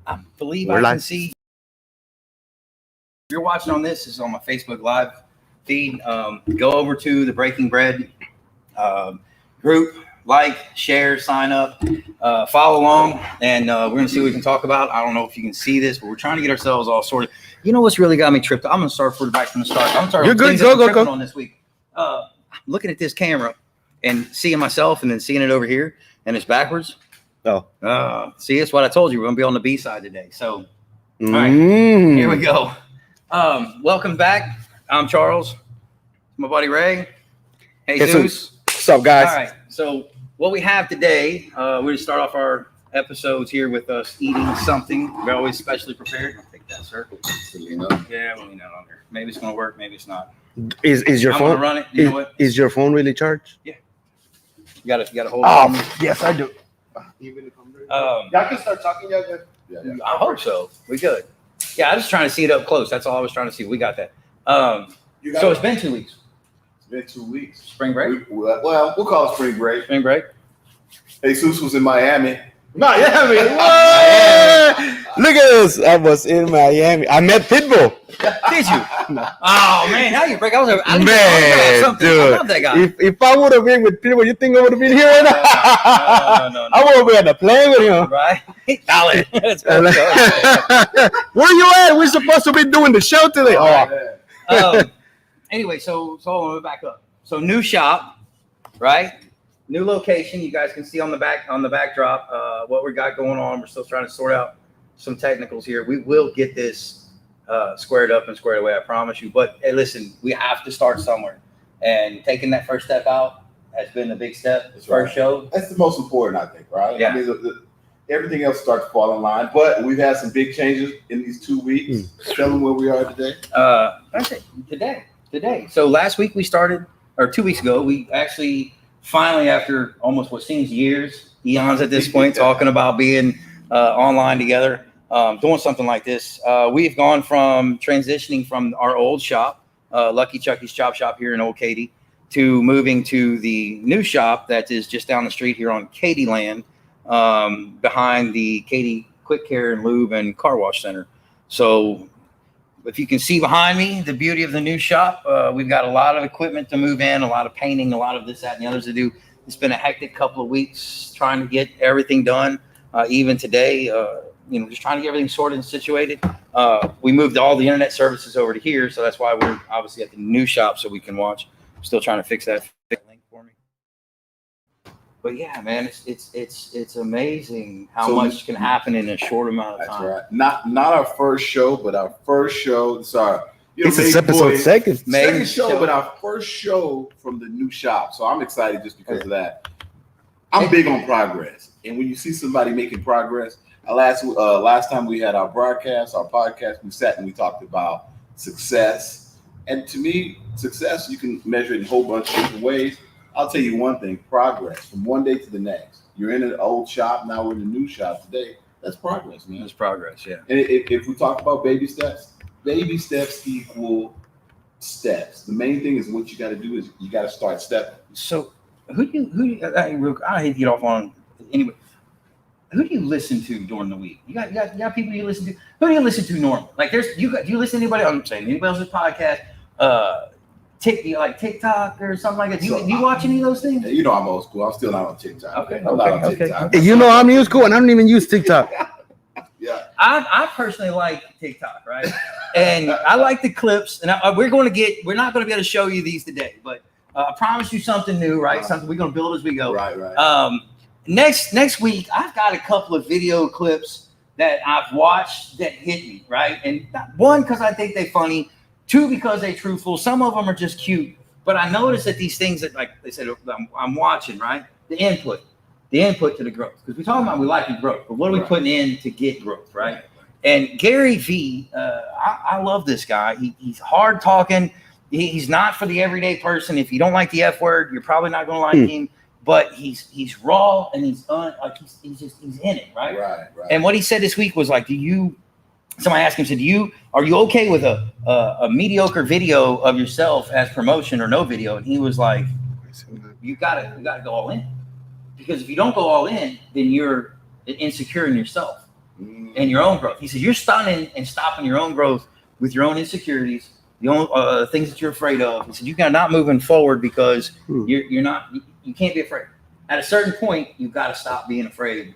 I believe I can see. If you're watching on this is on my Facebook Live feed. Go over to the Breaking Bread group, like, share, sign up, follow along, and we're going to see what we can talk about. I don't know if you can see this, but we're trying to get ourselves all sorted. You know what's really got me tripped? I'm going to start back from the start. I'm sorry. You're good. Go. On this week. Looking at this camera and seeing myself and then seeing it over here, and it's backwards. Oh. See, that's what I told you. We're going to be on the B side today. So, all right, here we go. Welcome back. I'm Charles. My buddy Ray. Hey, Zeus. What's up, guys? All right. So, what we have today, we're going to start off our episodes here with us eating something. We're always specially prepared. I'll take that, sir. Yeah, we'll lean out on there. Maybe it's going to work. Maybe it's not. Is your phone? Run it. You know what? Is your phone really charged? Yeah. You got to hold. Yes, I do. Y'all can start talking. Y'all good? Yeah. I hope so. We good. Yeah, I was just trying to see it up close. That's all I was trying to see. We got that. So it's been 2 weeks. It's been 2 weeks. Spring break. We'll call it spring break. Spring break. Jesus was in Miami. Miami. Look at this. I was in Miami. I met Pitbull. Did you? No. Oh man, how you break? I dude. I love that guy. If I would have been with Pitbull, you think I would have been here right now? No. I would have been on the plane with him. Right? Where you at? We're supposed to be doing the show today. Anyway, so let me back up. So new shop, right? New location. You guys can see on the backdrop what we got going on. We're still trying to sort out some technicals here. We will get this squared up and squared away, I promise you. But hey, listen, we have to start somewhere, and taking that first step out has been a big step. This first show. That's the most important, I think, right? Yeah. I mean, everything else starts to fall in line, but we've had some big changes in these 2 weeks. Tell them where we are today. Today. So last week we started, or 2 weeks ago, we actually finally, after almost what seems eons at this point, talking about being online together, doing something like this. We've gone from transitioning from our old shop, Lucky Chucky's Chop Shop here in Old Katy, to moving to the new shop that is just down the street here on Katy Land, behind the Katy Quick Care and Lube and Car Wash Center. So if you can see behind me, the beauty of the new shop, we've got a lot of equipment to move in, a lot of painting, a lot of this, that, and the others to do. It's been a hectic couple of weeks trying to get everything done. Even today, just trying to get everything sorted and situated. We moved all the internet services over to here, so that's why we're obviously at the new shop so we can watch. I'm still trying to fix that link for me. But yeah, man, it's amazing how much can happen in a short amount of time. That's right. Not our first show, but our first show. Sorry, this is episode second show, but our first show from the new shop. So I'm excited just because of that. I'm big on progress, and when you see somebody making progress, last time we had our podcast, we sat and we talked about success. And to me, success, you can measure it in a whole bunch of different ways. I'll tell you one thing, progress from one day to the next. You're in an old shop, now we're in a new shop today. That's progress, man. That's progress, yeah. And if we talk about baby steps equal steps. The main thing is what you got to do is you got to start stepping. So who I hate to get off on anyway. Who do you listen to during the week? You got people you listen to. Who do you listen to normally? Like do you listen to anybody? I'm saying anybody else's podcast? TikTok or something like that. Do you watch any of those things? You know I'm old school. I'm still not on TikTok. Okay. I'm not on TikTok. You know I'm new school and I don't even use TikTok. Yeah. I personally like TikTok, right? And I like the clips. And we're not going to be able to show you these today, but I promise you something new, right? Something we're going to build as we go. Right. Next week, I've got a couple of video clips that I've watched that hit me, right? And one, because I think they're funny. Two, because they're truthful. Some of them are just cute. But I noticed that these things that, like they said, I'm watching, right? The input to the growth. Because we're talking about we like the growth, but what are we putting in to get growth, right? And Gary V, I love this guy. He's hard talking. He's not for the everyday person. If you don't like the F word, you're probably not going to like him. But he's raw and he's in it, right? Right. And what he said this week was like, somebody asked him, are you okay with a mediocre video of yourself as promotion or no video? And he was like, you gotta go all in. Because if you don't go all in, then you're insecure in yourself. and your own growth. He says you're stunning and stopping your own growth with your own insecurities, the own things that you're afraid of. He said you're not moving forward because you're not. You can't be afraid. At a certain point, you've got to stop being afraid.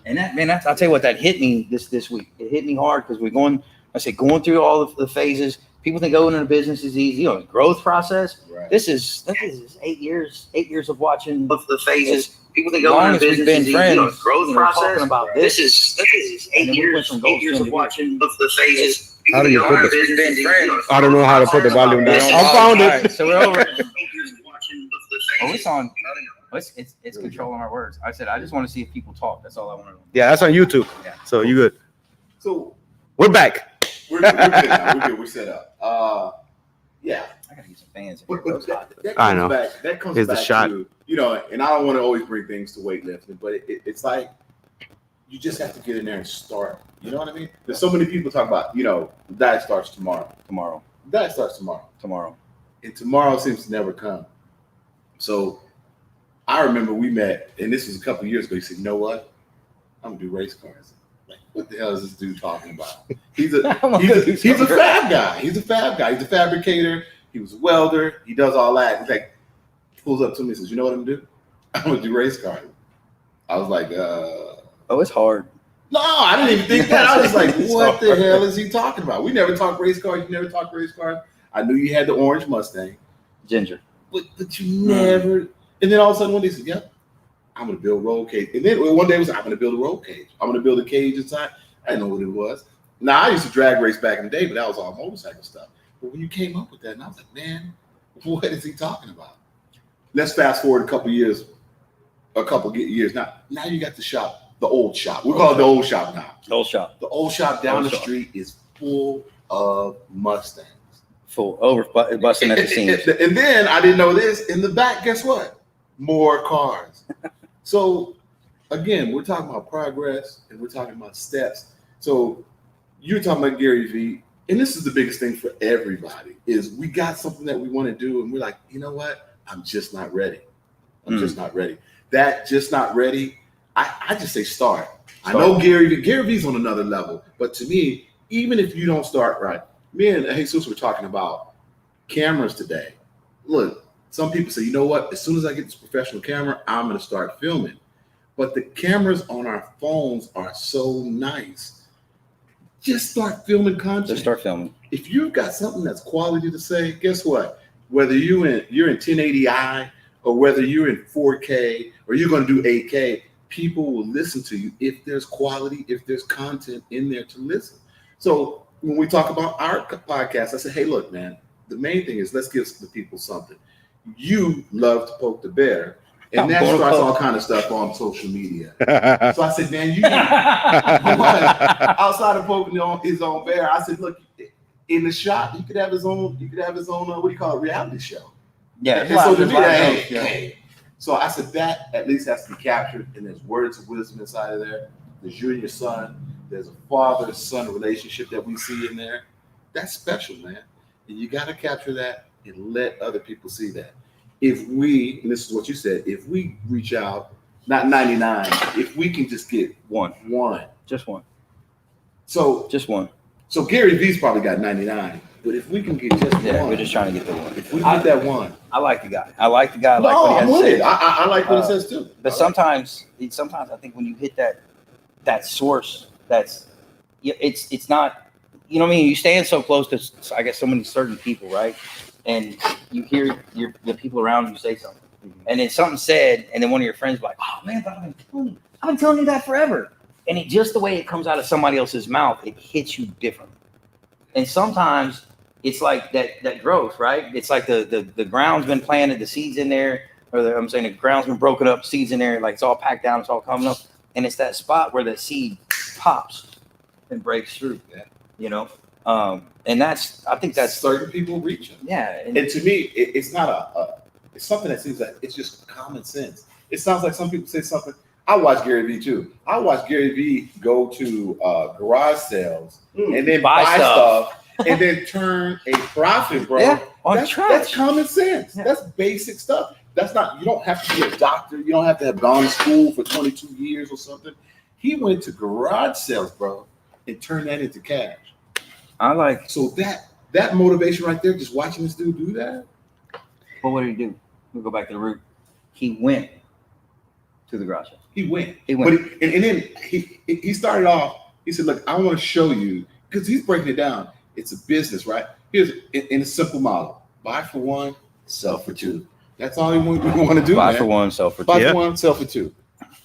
And I'll tell you what, that hit me this week. It hit me hard because we're going through all of the phases. People think going into business is easy. You know, growth process. Right. This is 8 years of watching the phases. People think going into business is easy. You know, growth process. About this is 8 years of watching the phases. How do you put the? I don't know how to put the volume down. I found it. Right, so we're over. It's on. It's controlling our words. I said I just want to see if people talk. That's all I want to know. Yeah, that's on YouTube. Yeah. So you good? So we're back. We're good now. We're good. We're set up. Yeah. I gotta get some fans. I know. That comes Here's back the shot. to, you know, and I don't want to always bring things to weightlifting, but it's like you just have to get in there and start. You know what I mean? There's so many people talk about, you know, diet starts tomorrow. Diet starts tomorrow. And tomorrow seems to never come. So I remember we met, and this was a couple of years ago. He said, "You know what? I'm gonna do race cars." Like, what the hell is this dude talking about? He's a fab guy. He's a fabricator. He was a welder. He does all that. He's like, pulls up to me and says, "You know what I'm gonna do? I'm gonna do race cars." I was like, "Oh, it's hard." No, I didn't even think that. I was like, "What the hell is he talking about?" We never talked race cars. You never talked race cars. I knew you had the orange Mustang, Ginger, but you never. And then all of a sudden, one day he said, "Yep, I'm going to build roll cage." And then one day it was, "I'm going to build a roll cage. I'm going to build a cage inside." I didn't know what it was. Now, I used to drag race back in the day, but that was all motorcycle stuff. But when you came up with that, and I was like, man, what is he talking about? Let's fast forward a couple years. Now you got the shop, the old shop. We call it the old shop now. The old shop. The old shop down the street is full of Mustangs. Full busting at the seams. And then I didn't know this. In the back, guess what? More cars. So again, we're talking about progress and we're talking about steps. So you're talking about Gary Vee, and this is the biggest thing for everybody, is we got something that we want to do, and we're like, you know what? I'm just not ready. Just not ready. That just not ready. I just say start. I know Gary Vee's on another level, but to me, even if you don't start right, me and Jesus were talking about cameras today. Look, some people say, you know what? As soon as I get this professional camera, I'm going to start filming. But the cameras on our phones are so nice. Just start filming content. Just start filming. If you've got something that's quality to say, guess what? Whether you're in 1080i or whether you're in 4K or you're going to do 8K, people will listen to you if there's quality, if there's content in there to listen. So when we talk about our podcast, I say, hey, look, man, the main thing is let's give the people something. You love to poke the bear, and that starts all kind of stuff on social media. So I said, man, outside of poking his own bear, I said, look, in the shop, he could have his own, what do you call it, reality show. Yeah. And so to me, hey. So I said that at least has to be captured, and there's words of wisdom inside of there. There's you and your son. There's a father-son relationship that we see in there. That's special, man. And you got to capture that and let other people see that. If we, and this is what you said, if we reach out, not 99, if we can just get one. Just one. So just one. So Gary Vee's probably got 99, but if we can get just one. Yeah, we're just trying to get the one. If we get that one. I like the guy. I like what he has to say. I like what he says too. But sometimes I think when you hit that source, it's not, you know what I mean? You stand so close to, I guess, so many certain people, right? And you hear the people around you say something, and then something said, and then one of your friends be like, "Oh man, I've been telling you that forever." And it just the way it comes out of somebody else's mouth, it hits you differently. And sometimes it's like that growth, right? It's like the ground's been planted, the seeds in there, or the ground's been broken up, seeds in there, like it's all packed down, it's all coming up, and it's that spot where the seed pops and breaks through. Yeah. You know. And I think that's certain people reach it. Yeah. And to me, it's not it's something that seems like it's just common sense. It sounds like some people say something. I watch Gary Vee too. I watch Gary Vee go to garage sales and then buy stuff and then turn a profit, bro. Yeah, that's common sense. Yeah. That's basic stuff. That's not, you don't have to be a doctor. You don't have to have gone to school for 22 years or something. He went to garage sales, bro, and turned that into cash. I like. So that motivation right there, just watching this dude do that. But what did he do? We'll go back to the root. He went to the garage sale. He went. But and then he started off. He said, "Look, I want to show you," because he's breaking it down. It's a business, right? Here's in a simple model: buy for one, sell for two. That's all we want to do. Buy man. for one, sell for two. Buy for one, sell for two.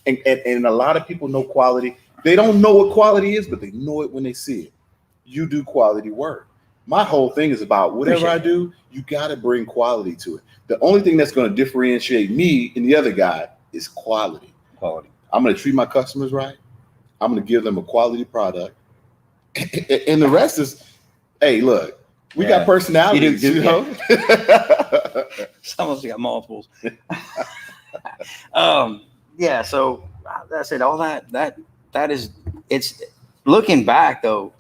And a lot of people know quality. They don't know what quality is, but they know it when they see it. You do quality work. My whole thing is about whatever I do, you got to bring quality to it. The only thing that's going to differentiate me and the other guy is quality. I'm going to treat my customers right. I'm going to give them a quality product. And the rest is, hey, look, we got personalities, you know? Some of us got multiples. Yeah, so that's it. All that is, it's looking back though,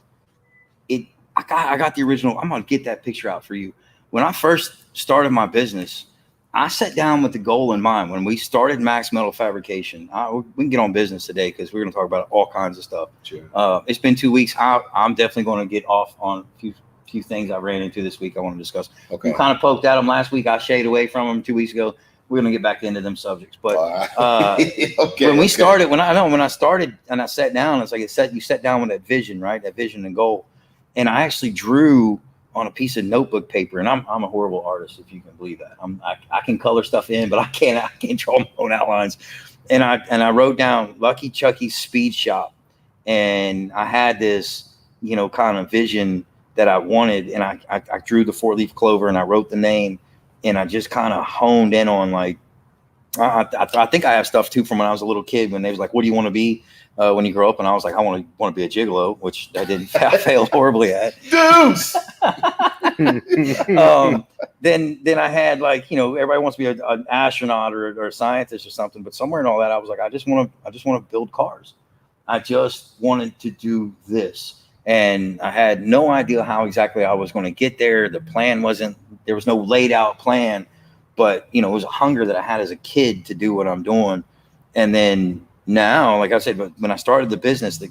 I got the original. I'm gonna get that picture out for you. When I first started my business, I sat down with the goal in mind. When we started Max Metal Fabrication, we can get on business today because we're gonna talk about all kinds of stuff. Sure. It's been 2 weeks. I'm definitely gonna get off on a few things I ran into this week I want to discuss. Okay. You kind of poked at them last week. I shaded away from them 2 weeks ago. We're gonna get back into them subjects. But when I started and I sat down, it's like you sat down with that vision, right? That vision and goal. And I actually drew on a piece of notebook paper, and I'm a horrible artist, if you can believe that. I can color stuff in, but I can't draw my own outlines. And I wrote down Lucky Chucky's Speed Shop, and I had this, kind of vision that I wanted, and I drew the 4-leaf clover, and I wrote the name, and I just kind of honed in on like, I think I have stuff too from when I was a little kid when they was like, "What do you want to be when you grow up?" And I was like, "I want to be a gigolo," which I didn't. I failed horribly at. Deuce. Then I had like, everybody wants to be an astronaut or a scientist or something, but somewhere in all that, I was like, I just want to build cars. I just wanted to do this, and I had no idea how exactly I was going to get there. The plan there was no laid out plan. But, it was a hunger that I had as a kid to do what I'm doing. And then now, like I said, when I started the business the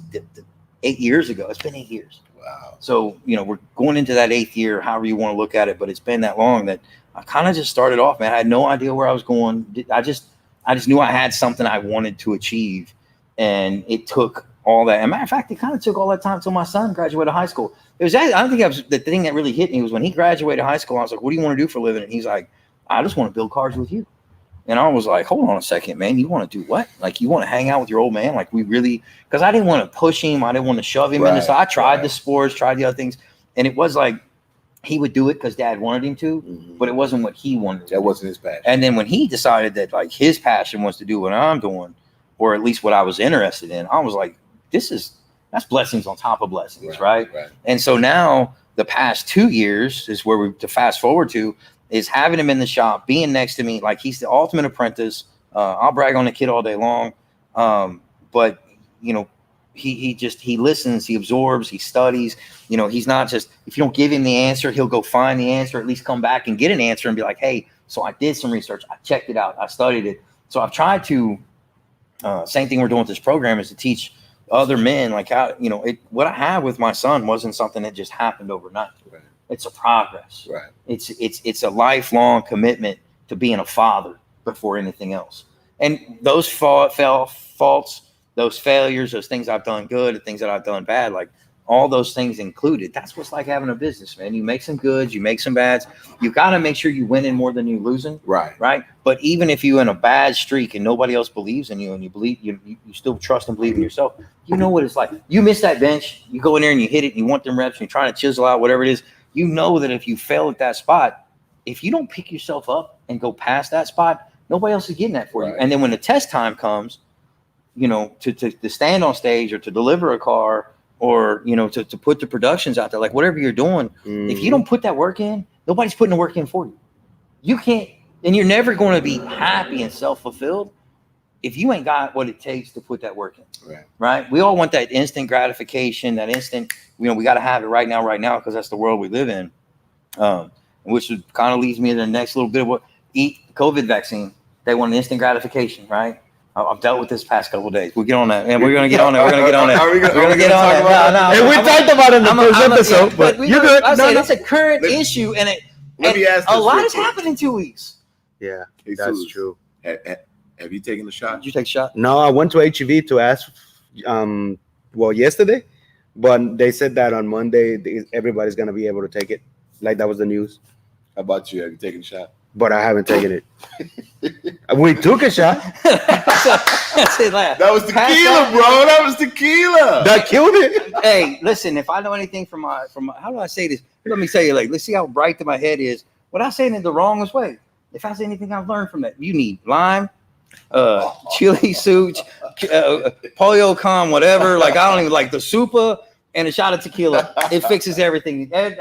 8 years ago, it's been 8 years. Wow. So, we're going into that 8th year, however you want to look at it. But it's been that long that I kind of just started off, man. I had no idea where I was going. I just knew I had something I wanted to achieve. And it took all that. As a matter of fact, it kind of took all that time until my son graduated high school. I don't think the thing that really hit me was when he graduated high school. I was like, "What do you want to do for a living?" And he's like, "I just want to build cars with you." And I was like, "Hold on a second, man. You want to do what? Like, you want to hang out with your old man? Like, we really," because I didn't want to push him. I didn't want to shove him into. So I tried the sports, tried the other things. And it was like, he would do it because dad wanted him to, but it wasn't what he wanted. That wasn't his passion. And then when he decided that like his passion was to do what I'm doing, or at least what I was interested in, I was like, that's blessings on top of blessings. Right. And so now the past 2 years is where to fast forward to, is having him in the shop, being next to me, like he's the ultimate apprentice. I'll brag on the kid all day long. But he listens, he absorbs, he studies. He's not just, if you don't give him the answer, he'll go find the answer, at least come back and get an answer and be like, "Hey, so I did some research, I checked it out, I studied it." So I've tried to, same thing we're doing with this program is to teach other men, like how, what I have with my son wasn't something that just happened overnight. Right. It's a progress. Right. It's a lifelong commitment to being a father before anything else. And those faults, those failures, those things I've done good, the things that I've done bad, like all those things included, that's what's like having a business, man. You make some goods, you make some bads. You got to make sure you winning more than you losing. Right. But even if you're in a bad streak and nobody else believes in you and you believe, you still trust and believe in yourself, you know what it's like. You miss that bench, you go in there and you hit it and you want them reps and you're trying to chisel out whatever it is. You know that if you fail at that spot, if you don't pick yourself up and go past that spot, nobody else is getting that for you. And then when the test time comes, to stand on stage or to deliver a car or, to put the productions out there, like whatever you're doing, if you don't put that work in, nobody's putting the work in for you. You can't, and you're never going to be happy and self-fulfilled if you ain't got what it takes to put that work in. Right. We all want that instant gratification, that instant, we got to have it right now, because that's the world we live in. Which kind of leads me to the next little bit of what COVID vaccine. They want an instant gratification, right? I've dealt with this past couple of days. We'll get on that, and we're gonna get on that. We're gonna get on that. Are we We're gonna gonna get on talk that. about No, And we talked about it in the first episode, but you're good. I No, said no. it's a current Let- issue, and Let me ask this a lot real has quick. happened in 2 weeks. Yeah, Hey, that's Suze, true. Have you taken the shot? Did you take a shot? No, I went to HEV to ask, yesterday, but they said that on Monday everybody's gonna be able to take it. Like that was the news, How about you? Have you taken the shot? but I haven't taken it. We took a shot. That's it. Laugh. That was Pass tequila, out. bro. That was tequila. That killed it. Hey, listen. If I know anything from how do I say this? Let me say it. Like, let's see how bright my head is. Without saying it the wrongest way. If I say anything I've learned from that, you need lime, chili suit, polio con, whatever. Like I don't even like the super and a shot of tequila. It fixes everything. And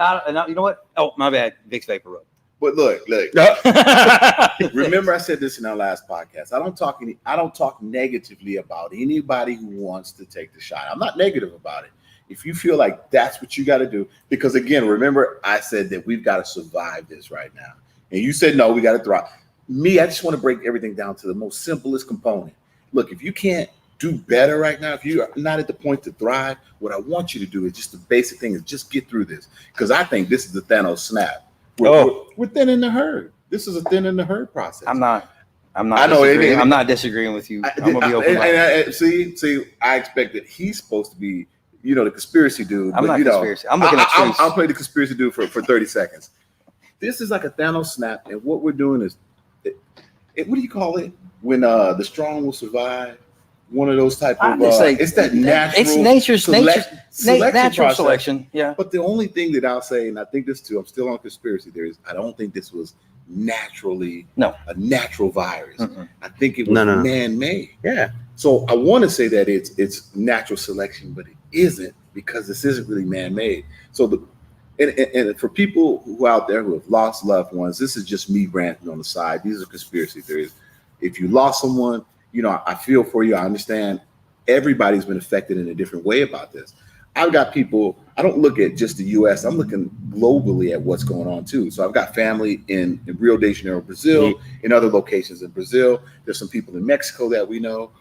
you know what? Oh, my bad. Vicks Vapor Rub. But look. Remember, I said this in our last podcast. I don't talk negatively about anybody who wants to take the shot. I'm not negative about it. If you feel like that's what you got to do, because again, remember, I said that we've got to survive this right now, and you said no, we got to thrive. Me, I just want to break everything down to the most simplest component. Look, if you can't do better right now, if you're not at the point to thrive, what I want you to do is just the basic thing is just get through this, because I think this is the Thanos snap. We're thinning the herd. This is a thinning the herd process. I'm not. I know it disagreeing. ain't- I'm not disagreeing with you. I'm gonna be open. See, I expected he's supposed to be, the conspiracy dude. I'm but, not you know, conspiracy. I'm looking at truth. I'll play the conspiracy dude for 30 seconds. This is like a Thanos snap, and what we're doing is, what do you call it? When the strong will survive. One of those type of. It's that natural. It's nature's selection natural process. selection. Yeah. But the only thing that I'll say, and I think this too, I'm still on conspiracy theories. I don't think this was naturally a natural virus. Mm-mm. I think it was No. man-made. Yeah. So I want to say that it's natural selection, but it isn't, because this isn't really man-made. So and for people who out there who have lost loved ones, this is just me ranting on the side. These are conspiracy theories. If you lost someone, I feel for you. I understand everybody's been affected in a different way about this. I've got people, I don't look at just the US, I'm looking globally at what's going on too. So I've got family in Rio de Janeiro, Brazil, in other locations in Brazil. There's some people in Mexico that we know,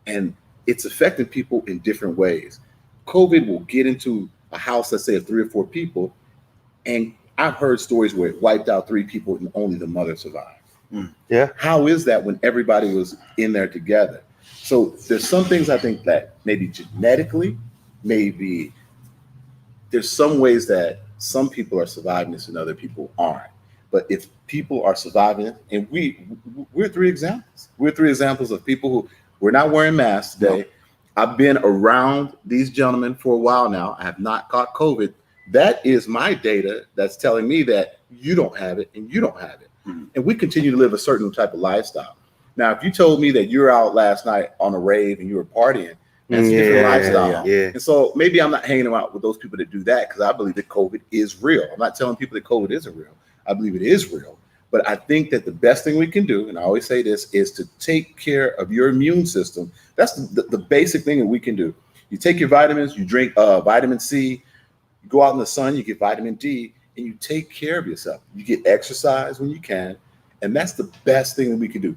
and it's affecting people in different ways. COVID will get into a house, let's say of 3 or 4 people, and I've heard stories where it wiped out 3 people and only the mother survived. Yeah. How is that when everybody was in there together? So there's some things I think that maybe genetically, maybe there's some ways that some people are surviving this and other people aren't. But if people are surviving, and we're 3 examples. We're 3 examples of people who we're not wearing masks today. No. I've been around these gentlemen for a while now. I have not caught COVID. That is my data that's telling me that you don't have it and you don't have it. And we continue to live a certain type of lifestyle. Now, if you told me that you were out last night on a rave and you were partying, that's a different lifestyle. Yeah. And so maybe I'm not hanging out with those people that do that, because I believe that COVID is real. I'm not telling people that COVID isn't real. I believe it is real. But I think that the best thing we can do, and I always say this, is to take care of your immune system. That's the basic thing that we can do. You take your vitamins, you drink vitamin C, you go out in the sun, you get vitamin D, and you take care of yourself. You get exercise when you can, and that's the best thing that we can do.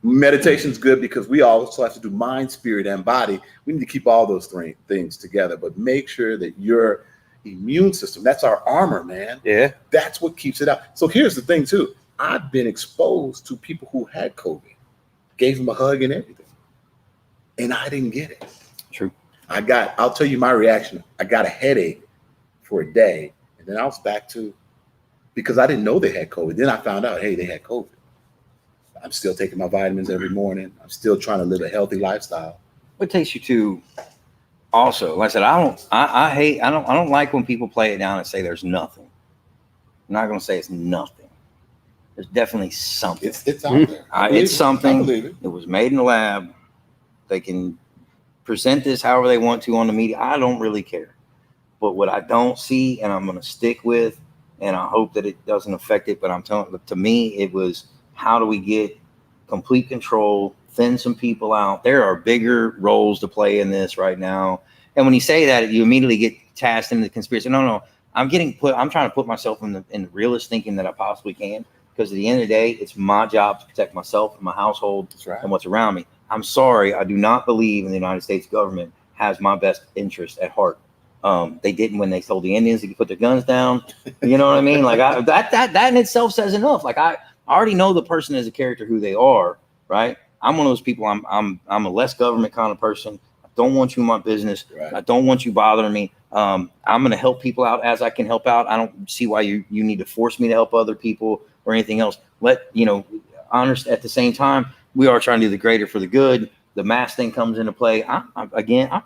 Meditation's good, because we also have to do mind, spirit, and body. We need to keep all those 3 things together, but make sure that your immune system, that's our armor, man. Yeah. That's what keeps it out. So here's the thing too. I've been exposed to people who had COVID, gave them a hug and everything, and I didn't get it. True. I'll tell you my reaction. I got a headache for a day, and then I was back to, because I didn't know they had COVID. Then I found out, hey, they had COVID. I'm still taking my vitamins every morning. I'm still trying to live a healthy lifestyle. What takes you to also, like I said, I don't like when people play it down and say there's nothing. I'm not going to say it's nothing. There's definitely something. It's out there. It's something. I believe it. It was made in the lab. They can present this however they want to on the media. I don't really care. But what I don't see, and I'm going to stick with, and I hope that it doesn't affect it, but I'm telling, to me, it was, how do we get complete control, thin some people out? There are bigger roles to play in this right now. And when you say that, you immediately get tasked into the conspiracy. No. I'm trying to put myself in the realest thinking that I possibly can. Because at the end of the day, it's my job to protect myself and my household and what's around me. I'm sorry, I do not believe in the United States government has my best interest at heart. They didn't when they told the Indians to put their guns down. You know what I mean? Like that in itself says enough. Like I already know the person as a character who they are, right? I'm one of those people. I'm a less government kind of person. I don't want you in my business. Right. I don't want you bothering me. I'm going to help people out as I can help out. I don't see why you need to force me to help other people or anything else. Honest at the same time, we are trying to do the greater for the good. The mask thing comes into play. I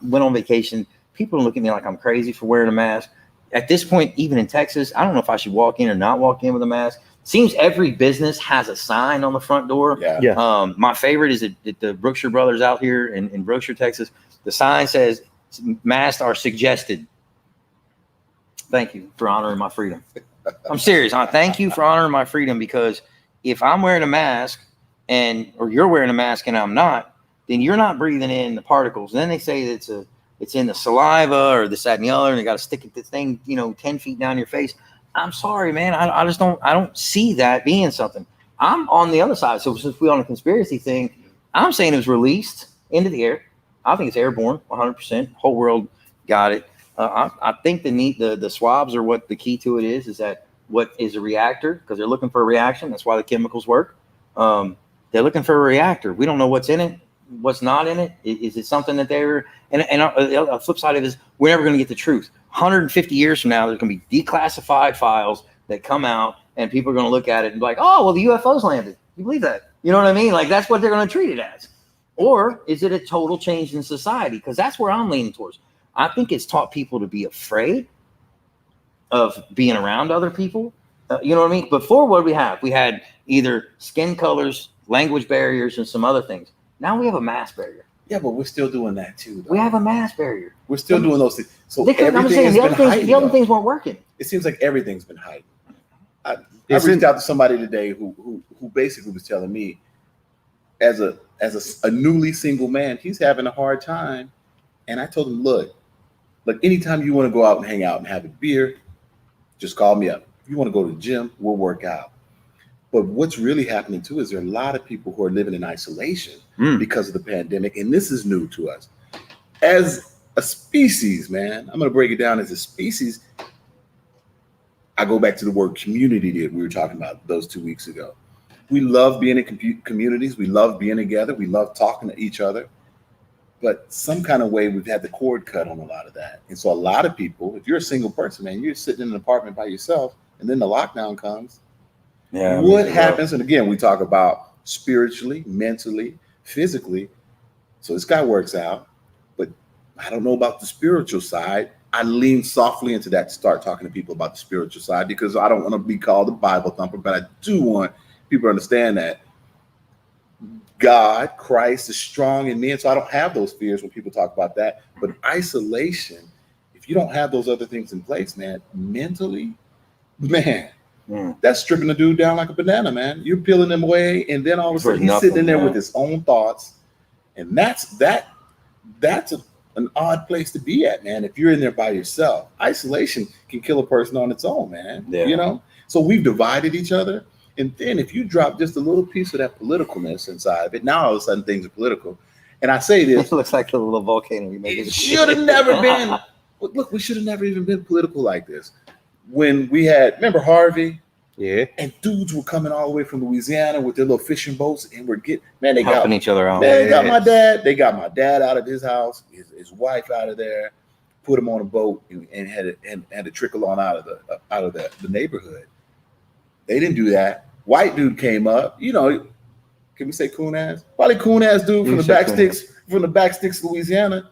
went on vacation. People look at me like I'm crazy for wearing a mask. At this point, even in Texas, I don't know if I should walk in or not walk in with a mask. Seems every business has a sign on the front door. Yeah. My favorite is at the Brookshire Brothers out here in Brookshire, Texas. The sign says masks are suggested. Thank you for honoring my freedom. I'm serious. Thank you for honoring my freedom, because if I'm wearing a mask or you're wearing a mask and I'm not, then you're not breathing in the particles. And then they say that it's in the saliva or this, that, and the other, and they got to stick this thing, 10 feet down your face. I'm sorry, man. I just don't see that being something. I'm on the other side. So since we're on a conspiracy thing, I'm saying it was released into the air. I think it's airborne, 100%. Whole world got it. I think the swabs are what the key to it is that what is a reactor, because they're looking for a reaction. That's why the chemicals work. They're looking for a reactor. We don't know what's in it, what's not in it. Is it something that they were? And a flip side of it is we're never going to get the truth. 150 years from now, there's going to be declassified files that come out, and people are going to look at it and be like, oh, well, the UFOs landed. You believe that? You know what I mean? Like, that's what they're going to treat it as. Or is it a total change in society? Because that's where I'm leaning towards. I think it's taught people to be afraid of being around other people. You know what I mean? Before, what did we have? We had either skin colors, language barriers, and some other things. Now we have a mass barrier. Yeah, but we're still doing that too, though. We have a mass barrier. We're still doing those things. So I'm saying the other things weren't working. It seems like everything's been heightened. I reached out to somebody today who basically was telling me, as a newly single man, he's having a hard time. And I told him, look, anytime you want to go out and hang out and have a beer, just call me up. If you want to go to the gym, we'll work out. But what's really happening too is there are a lot of people who are living in isolation because of the pandemic. And this is new to us. As a species, man, I'm going to break it down as a species. I go back to the word community that we were talking about those 2 weeks ago. We love being in communities. We love being together. We love talking to each other. But some kind of way we've had the cord cut on a lot of that. And so a lot of people, if you're a single person, man, you're sitting in an apartment by yourself, and then the lockdown comes. Yeah. What happens? And again, we talk about spiritually, mentally, physically. So this guy works out, but I don't know about the spiritual side. I lean softly into that to start talking to people about the spiritual side, because I don't want to be called a Bible thumper, but I do want people to understand that God, Christ is strong in me. And so I don't have those fears when people talk about that. But isolation, if you don't have those other things in place, man, mentally, man, that's stripping the dude down like a banana, man. You're peeling him away, and then all of a sudden he's sitting in there with his own thoughts. And that's an odd place to be at, man. If you're in there by yourself, isolation can kill a person on its own, man. Yeah. So we've divided each other. And then if you drop just a little piece of that politicalness inside of it, now all of a sudden things are political. And I say this. It looks like a little volcano. It should have never been. Look, we should have never even been political like this. When we had, remember Harvey? Yeah. And dudes were coming all the way from Louisiana with their little fishing boats, and we're they helping each other out. Man, they got my dad. They got my dad out of his house, his wife out of there, put him on a boat, and had to trickle on out of the neighborhood. They didn't do that. White dude came up, can we say coon ass? Probably coon ass dude from the back sticks, Louisiana.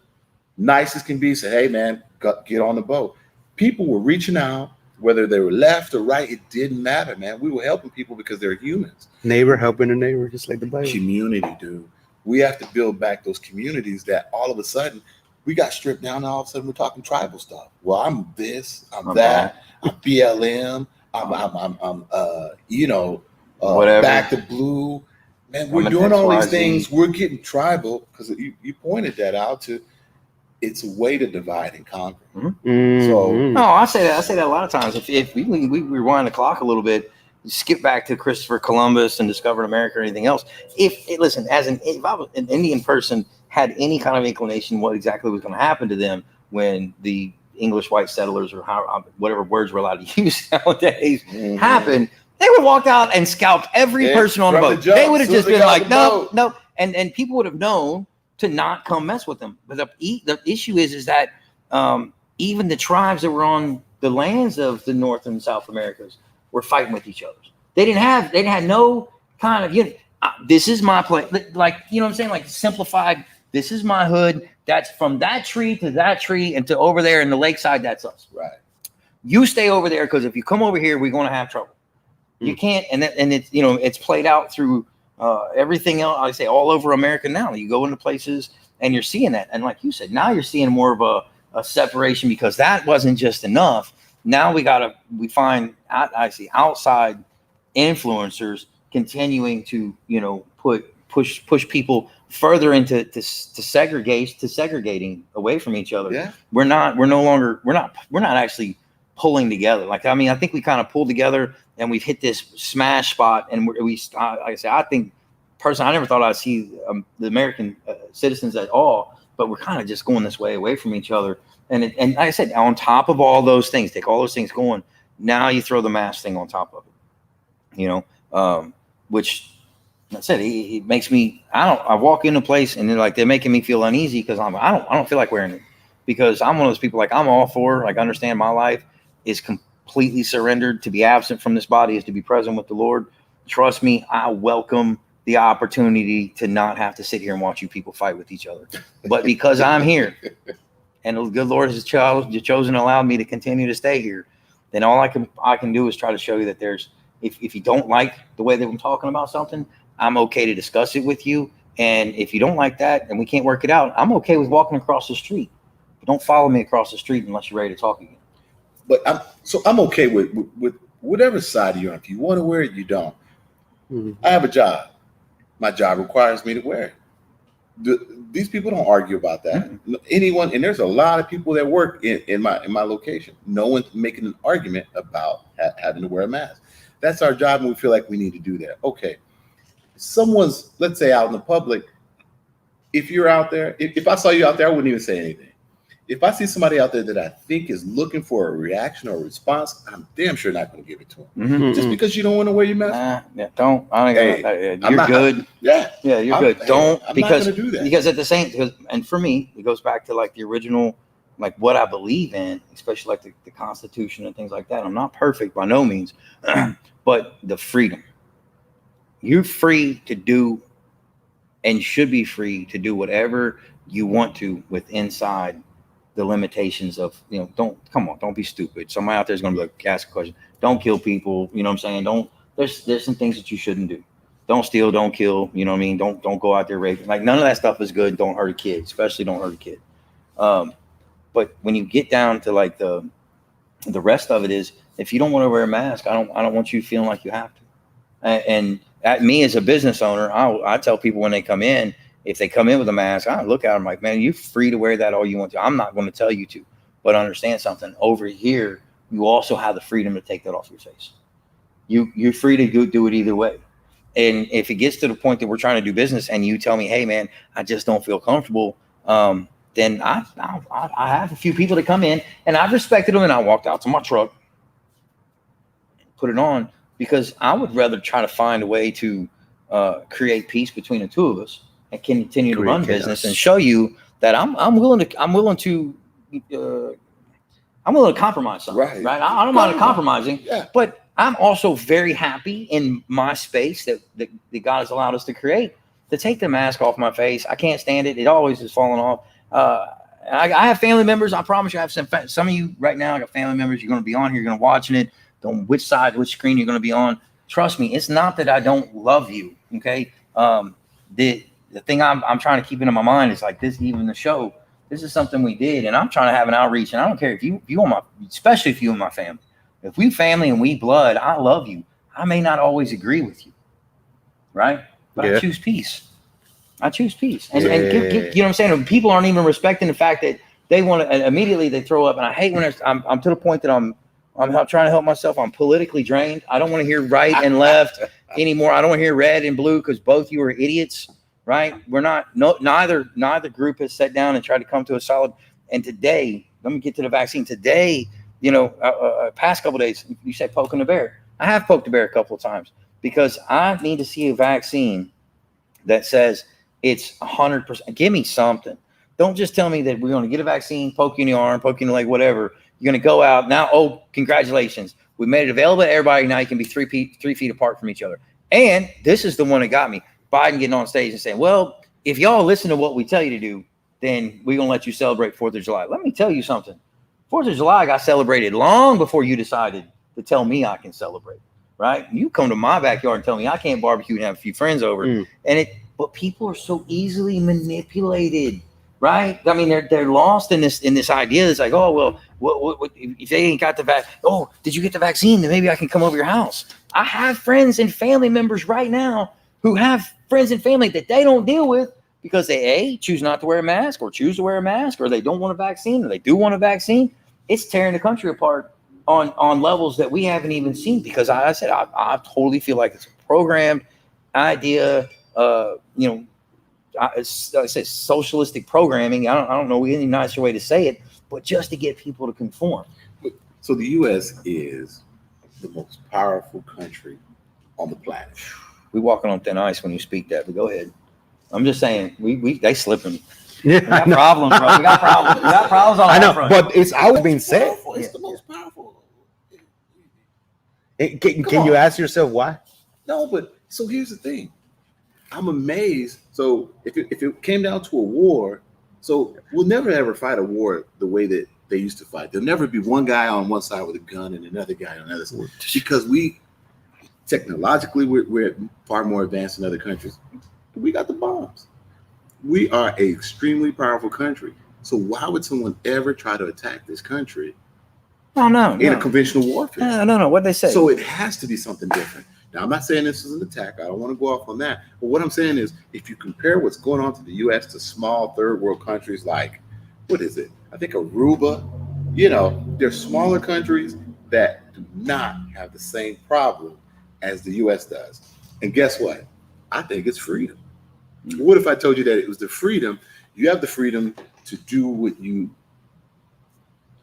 Nice as can be, said, hey man, get on the boat. People were reaching out, whether they were left or right, it didn't matter, man. We were helping people because they're humans. Neighbor helping a neighbor, just like the Bible. Community, dude. We have to build back those communities that all of a sudden we got stripped down, and all of a sudden we're talking tribal stuff. Well, I'm this, I'm that, I'm BLM. I'm whatever. Back to blue, man. We're doing all these things. We're getting tribal because you pointed that out to. It's a way to divide and conquer. So no, I say that a lot of times. If we rewind the clock a little bit, skip back to Christopher Columbus and discovered America or anything else. If I was an Indian person, had any kind of inclination what exactly was going to happen to them when the English white settlers or whatever words we're allowed to use nowadays happened, they would have walked out and scalped every person on the boat. They would have just been like, no. And people would have known to not come mess with them. But the issue is that even the tribes that were on the lands of the North and South Americas were fighting with each other. They had no kind of unity. This is my place. Like, you know what I'm saying? Like simplified, this is my hood. That's from that tree to that tree and to over there in the lakeside, that's us. Right. You stay over there because if you come over here, we're going to have trouble. You can't, and it's, it's played out through everything else. I say all over America now. You go into places and you're seeing that. And like you said, now you're seeing more of a separation because that wasn't just enough. Now we find I see outside influencers continuing to, push people further into segregating away from each other. Yeah. We're not actually pulling together. Like, I mean, I think we kind of pulled together and we've hit this smash spot. And I think personally, I never thought I'd see the American citizens at all, but we're kind of just going this way away from each other. And like I said, on top of all those things, take all those things going, now you throw the mask thing on top of it, which that's it. It makes me, I walk into a place and they're making me feel uneasy because I don't feel like wearing it because I'm one of those people, like I'm all for, like, understand my life is completely surrendered. To be absent from this body is to be present with the Lord. Trust me, I welcome the opportunity to not have to sit here and watch you people fight with each other. But because I'm here and the good Lord has chosen to allow me to continue to stay here, then all I can do is try to show you that there's, if you don't like the way that I'm talking about something, I'm okay to discuss it with you. And if you don't like that and we can't work it out, I'm okay with walking across the street. But don't follow me across the street unless you're ready to talk again. But I'm okay with whatever side you're on. If you want to wear it, you don't. Mm-hmm. I have a job. My job requires me to wear it. These people don't argue about that. Mm-hmm. Anyone, and there's a lot of people that work in my location. No one's making an argument about having to wear a mask. That's our job, and we feel like we need to do that. Okay. Someone's, let's say, out in the public. If you're out there, if I saw you out there, I wouldn't even say anything. If I see somebody out there that I think is looking for a reaction or a response, I'm damn sure not going to give it to them. Mm-hmm. Just because you don't want to wear your mask. Don't. You're good. Yeah, you're good. Don't, I'm because not gonna do that. Because at the same, and for me, it goes back to like the original, like what I believe in, especially like the Constitution and things like that. I'm not perfect by no means, but the freedom. You're free to do, and should be free to do whatever you want to with inside the limitations of, don't be stupid. Somebody out there is going to be like, ask a question. Don't kill people. You know what I'm saying? There's some things that you shouldn't do. Don't steal, don't kill. You know what I mean? Don't go out there raping. Like, none of that stuff is good. Don't hurt a kid, especially don't hurt a kid. But when you get down to like the rest of it is, if you don't want to wear a mask, I don't want you feeling like you have to. And at me as a business owner, I tell people when they come in, if they come in with a mask, I look at them like, man, you're free to wear that all you want to. I'm not going to tell you to, but understand something. Over here, you also have the freedom to take that off your face. You're free to do it either way. And if it gets to the point that we're trying to do business and you tell me, hey, man, I just don't feel comfortable, then I have a few people that come in and I've respected them and I walked out to my truck, put it on, because I would rather try to find a way to create peace between the two of us and continue to run business and show you that I'm willing to compromise something. Right? I don't mind compromising, but I'm also very happy in my space that God has allowed us to create, to take the mask off my face. I can't stand it. It always is falling off. I have family members. I promise you, I have some of you right now. I got family members. You're going to be on here. You're going to watching it. On which side, which screen you're going to be on. Trust me, it's not that I don't love you. Okay. The thing I'm trying to keep in my mind is like this, even the show, this is something we did. And I'm trying to have an outreach. And I don't care if you want especially if you and my family, if we family and we blood, I love you. I may not always agree with you. Right. But I choose peace. And give, you know what I'm saying? People aren't even respecting the fact that they want to, immediately they throw up. And I hate when I'm to the point that I'm I'm trying to help myself. I'm politically drained. I don't want to hear right and left anymore. I don't want to hear red and blue because both you are idiots, right? We're not. No, neither group has sat down and tried to come to a solid. And today, let me get to the vaccine. Today, past couple of days, you said poking the bear. I have poked the bear a couple of times because I need to see a vaccine that says it's 100%. Give me something. Don't just tell me that we're going to get a vaccine, poke you in the arm, poke you in the leg, whatever. You're going to go out now. Oh, congratulations. We made it available to everybody. Now you can be 3 feet apart from each other. And this is the one that got me. Biden getting on stage and saying, well, if y'all listen to what we tell you to do, then we're going to let you celebrate 4th of July. Let me tell you something. 4th of July got celebrated long before you decided to tell me I can celebrate, right? You come to my backyard and tell me I can't barbecue and have a few friends over. But people are so easily manipulated. Right? I mean, they're lost in this idea. It's like, oh, well, what if they ain't got the vaccine? Oh, did you get the vaccine? Then maybe I can come over your house. I have friends and family members right now who have friends and family that they don't deal with because they choose not to wear a mask or choose to wear a mask or they don't want a vaccine or they do want a vaccine. It's tearing the country apart on levels that we haven't even seen because I totally feel like it's a programmed idea. I say socialistic programming. I don't know any nicer way to say it, but just to get people to conform. So the U.S. is the most powerful country on the planet. We walking on thin ice when you speak that, but go ahead. I'm just saying, they slipping. Yeah, we got problems, bro. We got problems. We got problems on that front. But it's always been said. It's the most powerful. Can you ask yourself why? No, but so here's the thing. I'm amazed. So if it came down to a war, so we'll never ever fight a war the way that they used to fight. There'll never be one guy on one side with a gun and another guy on the other side because technologically we're far more advanced than other countries. We got the bombs. We are an extremely powerful country. So why would someone ever try to attack this country? No. In a conventional warfare. No. What'd they say? So it has to be something different. Now, I'm not saying this is an attack. I don't want to go off on that. But what I'm saying is, if you compare what's going on to the U.S. to small third world countries like, what is it? I think Aruba, they're smaller countries that do not have the same problem as the U.S. does. And guess what? I think it's freedom. What if I told you that it was the freedom? You have the freedom to do what you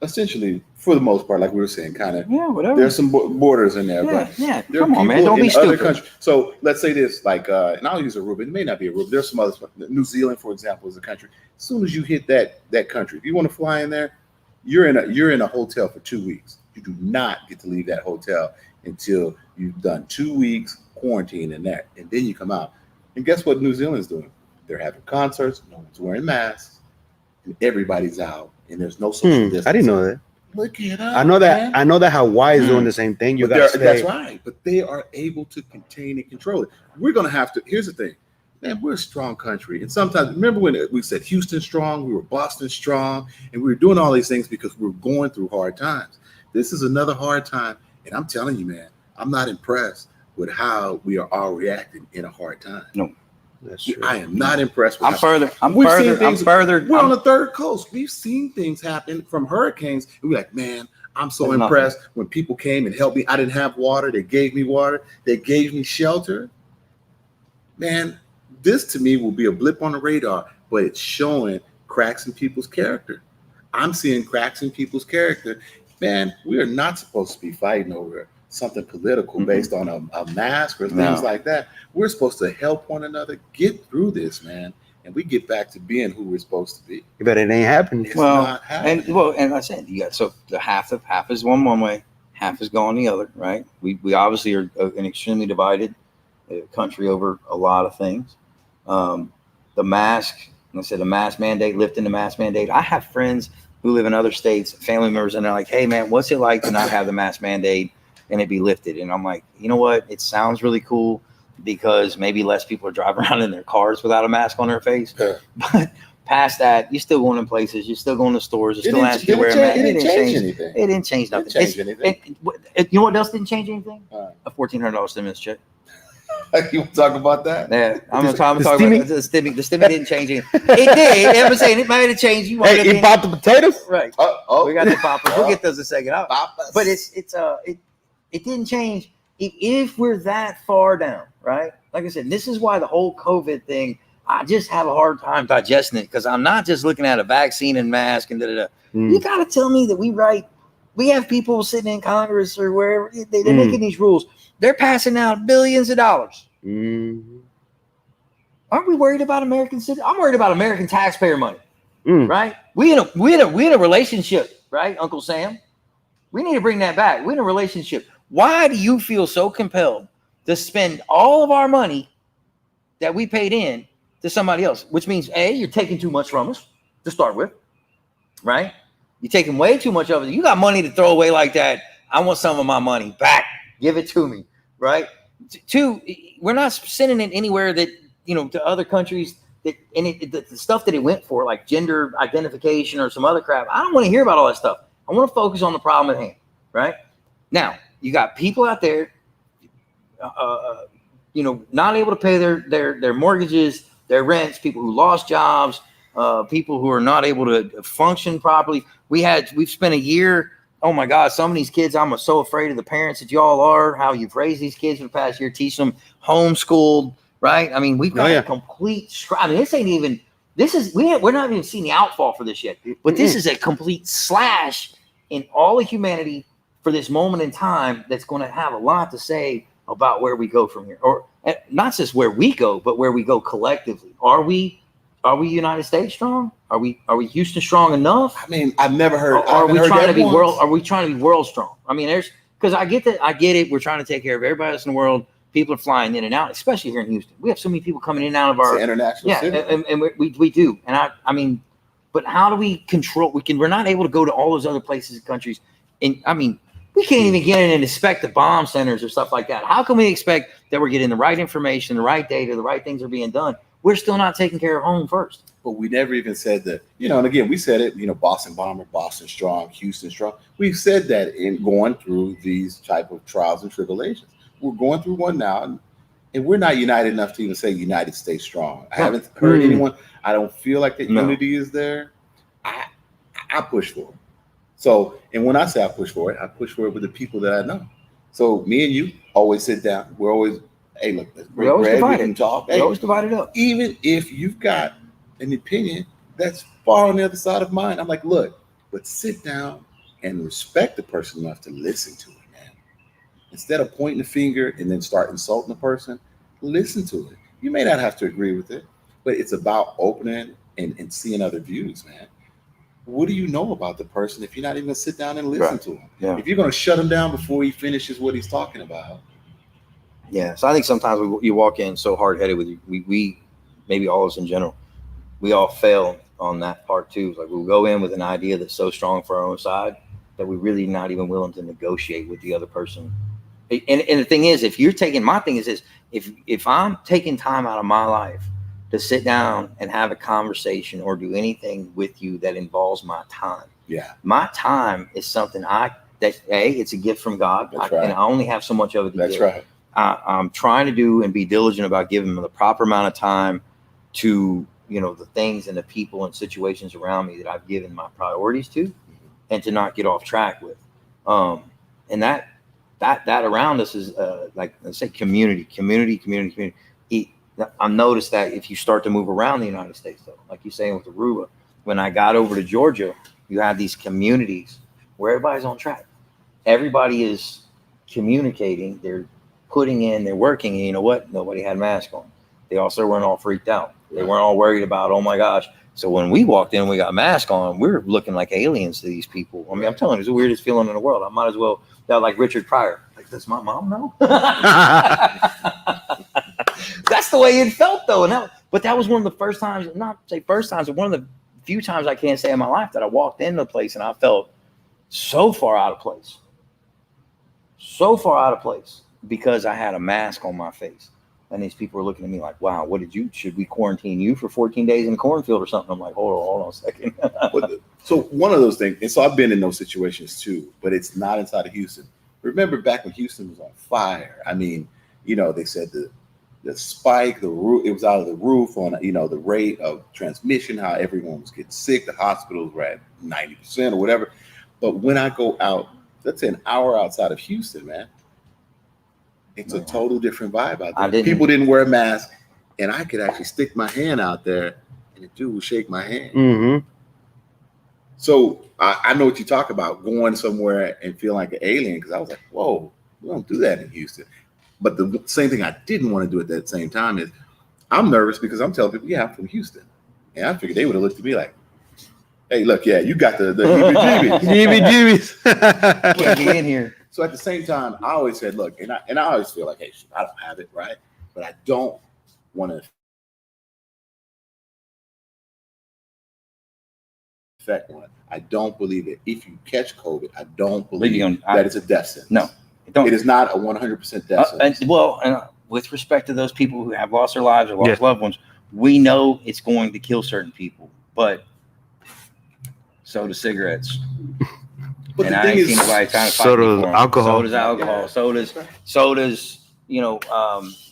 essentially, for the most part, like we were saying, kind of, whatever. There's some borders in there, but there come are on, man, don't be stupid. Countries. So let's say this, like, and I'll use Aruba. It may not be Aruba. There's some others. New Zealand, for example, is a country. As soon as you hit that country, if you want to fly in there, you're in a hotel for 2 weeks. You do not get to leave that hotel until you've done 2 weeks quarantine in there, and then you come out. And guess what New Zealand's doing? They're having concerts. No one's wearing masks, and everybody's out. And there's no social distancing. I didn't know that. Look it up. I know that. Man. I know that Hawaii is doing the same thing. That's right. But they are able to contain and control it. We're gonna have to. Here's the thing, man. We're a strong country, and sometimes remember when we said Houston strong, we were Boston strong, and we were doing all these things because we were going through hard times. This is another hard time, and I'm telling you, man, I'm not impressed with how we are all reacting in a hard time. No. That's true. I am not impressed with I'm further. We're on the third coast. We've seen things happen from hurricanes. And we're like, man, I'm so impressed when people came and helped me. I didn't have water. They gave me water. They gave me shelter. Man, this to me will be a blip on the radar, but it's showing cracks in people's character. I'm seeing cracks in people's character. Man, we are not supposed to be fighting over something political based on a mask or things like that. We're supposed to help one another get through this, man, and we get back to being who we're supposed to be. But it ain't happening. It's not happening. And I said, you got so the half is going one way, half is going the other, right? We obviously are an extremely divided country over a lot of things. The mask, like I said, the mask mandate, lifting the mask mandate. I have friends who live in other states, family members, and they're like, hey man, what's it like to not have the mask mandate and it be lifted? And I'm like, you know what? It sounds really cool because maybe less people are driving around in their cars without a mask on their face. Yeah. But past that, you're still going to places, you're still going to stores, you're still asking you to wear a mask. It didn't change anything. It didn't change nothing. It didn't change anything. You know what else didn't change anything? A $1,400 stimulus check. You want to talk about that? Yeah, I'm The talking stimmy? about the stimmy. The stimmy didn't change anything. It did. I'm saying it might have changed. You Hey, he bought the potatoes. right. Oh, We got the poppers. We'll get those in a second. Papas. But it didn't change. If we're that far down, right? Like I said, this is why the whole COVID thing, I just have a hard time digesting it because I'm not just looking at a vaccine and mask and da-da-da. You got to tell me that we have people sitting in Congress or wherever, they're making these rules. They're passing out billions of dollars. Aren't we worried about American citizens? I'm worried about American taxpayer money, right? We in a relationship, right, Uncle Sam? We need to bring that back. We're in a relationship. Why do you feel so compelled to spend all of our money that we paid in to somebody else? Which means, A, you're taking too much from us to start with, right? You're taking way too much of it. You got money to throw away like that. I want some of my money back. Give it to me, right? Two, we're not sending it anywhere that, to other countries that the stuff that it went for, like gender identification or some other crap. I don't want to hear about all that stuff. I want to focus on the problem at hand, right? Now, you got people out there, not able to pay their mortgages, their rents, people who lost jobs, people who are not able to function properly. We've spent a year. Oh my God, some of these kids, I'm so afraid of the parents that y'all are, how you've raised these kids for the past year, teach them homeschooled, right? I mean, we've got a complete, we're not even seeing the outfall for this yet, but this is a complete slash in all of humanity for this moment in time that's going to have a lot to say about where we go from here, or not just where we go, but where we go collectively. Are we United States strong? Are we Houston strong enough? I mean, I've never heard. Are we trying to be world? Are we trying to be world strong? I mean, because I get that. I get it. We're trying to take care of everybody else in the world. People are flying in and out, especially here in Houston. We have so many people coming in and out of our international city. and we do. And I mean, but how do we control? We're not able to go to all those other places and countries. And I mean, we can't even get in and inspect the bomb centers or stuff like that. How can we expect that we're getting the right information, the right data, the right things are being done? We're still not taking care of home first. But we never even said that, and again, we said it, Boston bomber, Boston strong, Houston strong. We've said that in going through these type of trials and tribulations. We're going through one now, and we're not united enough to even say United States strong. I haven't heard anyone. I don't feel like the unity is there. I push for it. So, and when I say I push for it with the people that I know. So me and you always sit down. We're always, hey, look, let's break bread, we can talk. We always divide it up. Even if you've got an opinion that's far on the other side of mine, I'm like, look, but sit down and respect the person enough to listen to it, man. Instead of pointing the finger and then start insulting the person, listen to it. You may not have to agree with it, but it's about opening and seeing other views, man. What do you know about the person if you're not even going to sit down and listen to him? Yeah. If you're going to shut him down before he finishes what he's talking about. Yeah. So I think sometimes you walk in so hard-headed with we maybe all of us in general, we all fail on that part too. Like we'll go in with an idea that's so strong for our own side that we're really not even willing to negotiate with the other person. And the thing is, my thing is this, if I'm taking time out of my life to sit down and have a conversation or do anything with you that involves my time. Yeah. My time is something it's a gift from God. That's right. And I only have so much of it to That's give. right. I'm trying to do and be diligent about giving them the proper amount of time to, the things and the people and situations around me that I've given my priorities to and to not get off track with. And that around us is like, let's say community. I've noticed that if you start to move around the United States, though, like you're saying with Aruba, when I got over to Georgia, you have these communities where everybody's on track. Everybody is communicating. They're putting in, they're working. And you know what? Nobody had masks on. They also weren't all freaked out. They weren't all worried about, oh my gosh. So when we walked in, we got masks on, we're looking like aliens to these people. I mean, I'm telling you, it's the weirdest feeling in the world. I might as well, like Richard Pryor. Like, does my mom know? That's the way it felt, though. But that was one of the first times, not say first times, but one of the few times I can't say in my life that I walked into a place and I felt so far out of place. So far out of place because I had a mask on my face. And these people were looking at me like, wow, should we quarantine you for 14 days in the cornfield or something? I'm like, hold on a second. So one of those things, and so I've been in those situations too, but it's not inside of Houston. Remember back when Houston was on fire? I mean, they said the spike, the roof, it was out of the roof on, the rate of transmission, how everyone was getting sick. The hospitals were at 90% or whatever. But when I go out, let's say an hour outside of Houston, man, it's a total different vibe out there. People didn't wear masks, and I could actually stick my hand out there, and the dude would shake my hand. Mm-hmm. So I know what you talk about, going somewhere and feeling like an alien, because I was like, whoa, we don't do that in Houston. But the same thing I didn't want to do at that same time is I'm nervous because I'm telling people, yeah, I'm from Houston. And I figured they would have looked at me like, hey, look, yeah, you got the heebie-jeebies. Can't be in here. So at the same time, I always said, look, and I always feel like, hey, I don't have it, right? But I don't want to affect one. I don't believe that if you catch COVID, I don't believe that it's a death sentence. No. It is not a 100% death sentence. And with respect to those people who have lost their lives or lost loved ones, we know it's going to kill certain people, but so do cigarettes. But and the I thing ain't is, seen nobody trying to fight so me does for 'em. alcohol. So does alcohol. Yeah. So does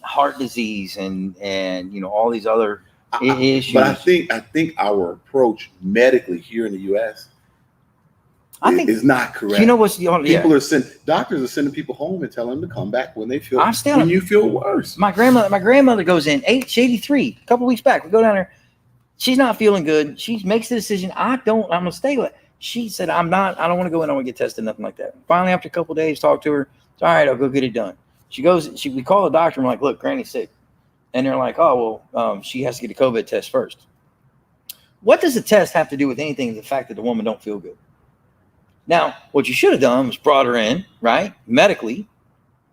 heart disease and all these other issues. But I think our approach medically here in the U.S. is not correct. You know what's the only doctors are sending people home and telling them to come back when they feel you feel worse. My grandmother goes in. She's 83. A couple weeks back, we go down there. She's not feeling good. She makes the decision. I'm gonna stay with. She said, I don't want to go in. I want to get tested, nothing like that. Finally, after a couple of days, talk to her. It's all right. I'll go get it done. She goes. We call the doctor. And we're like, look, Granny's sick, and they're like, oh well, she has to get a COVID test first. What does the test have to do with anything? The fact that the woman don't feel good. Now, what you should have done was brought her in, right? Medically,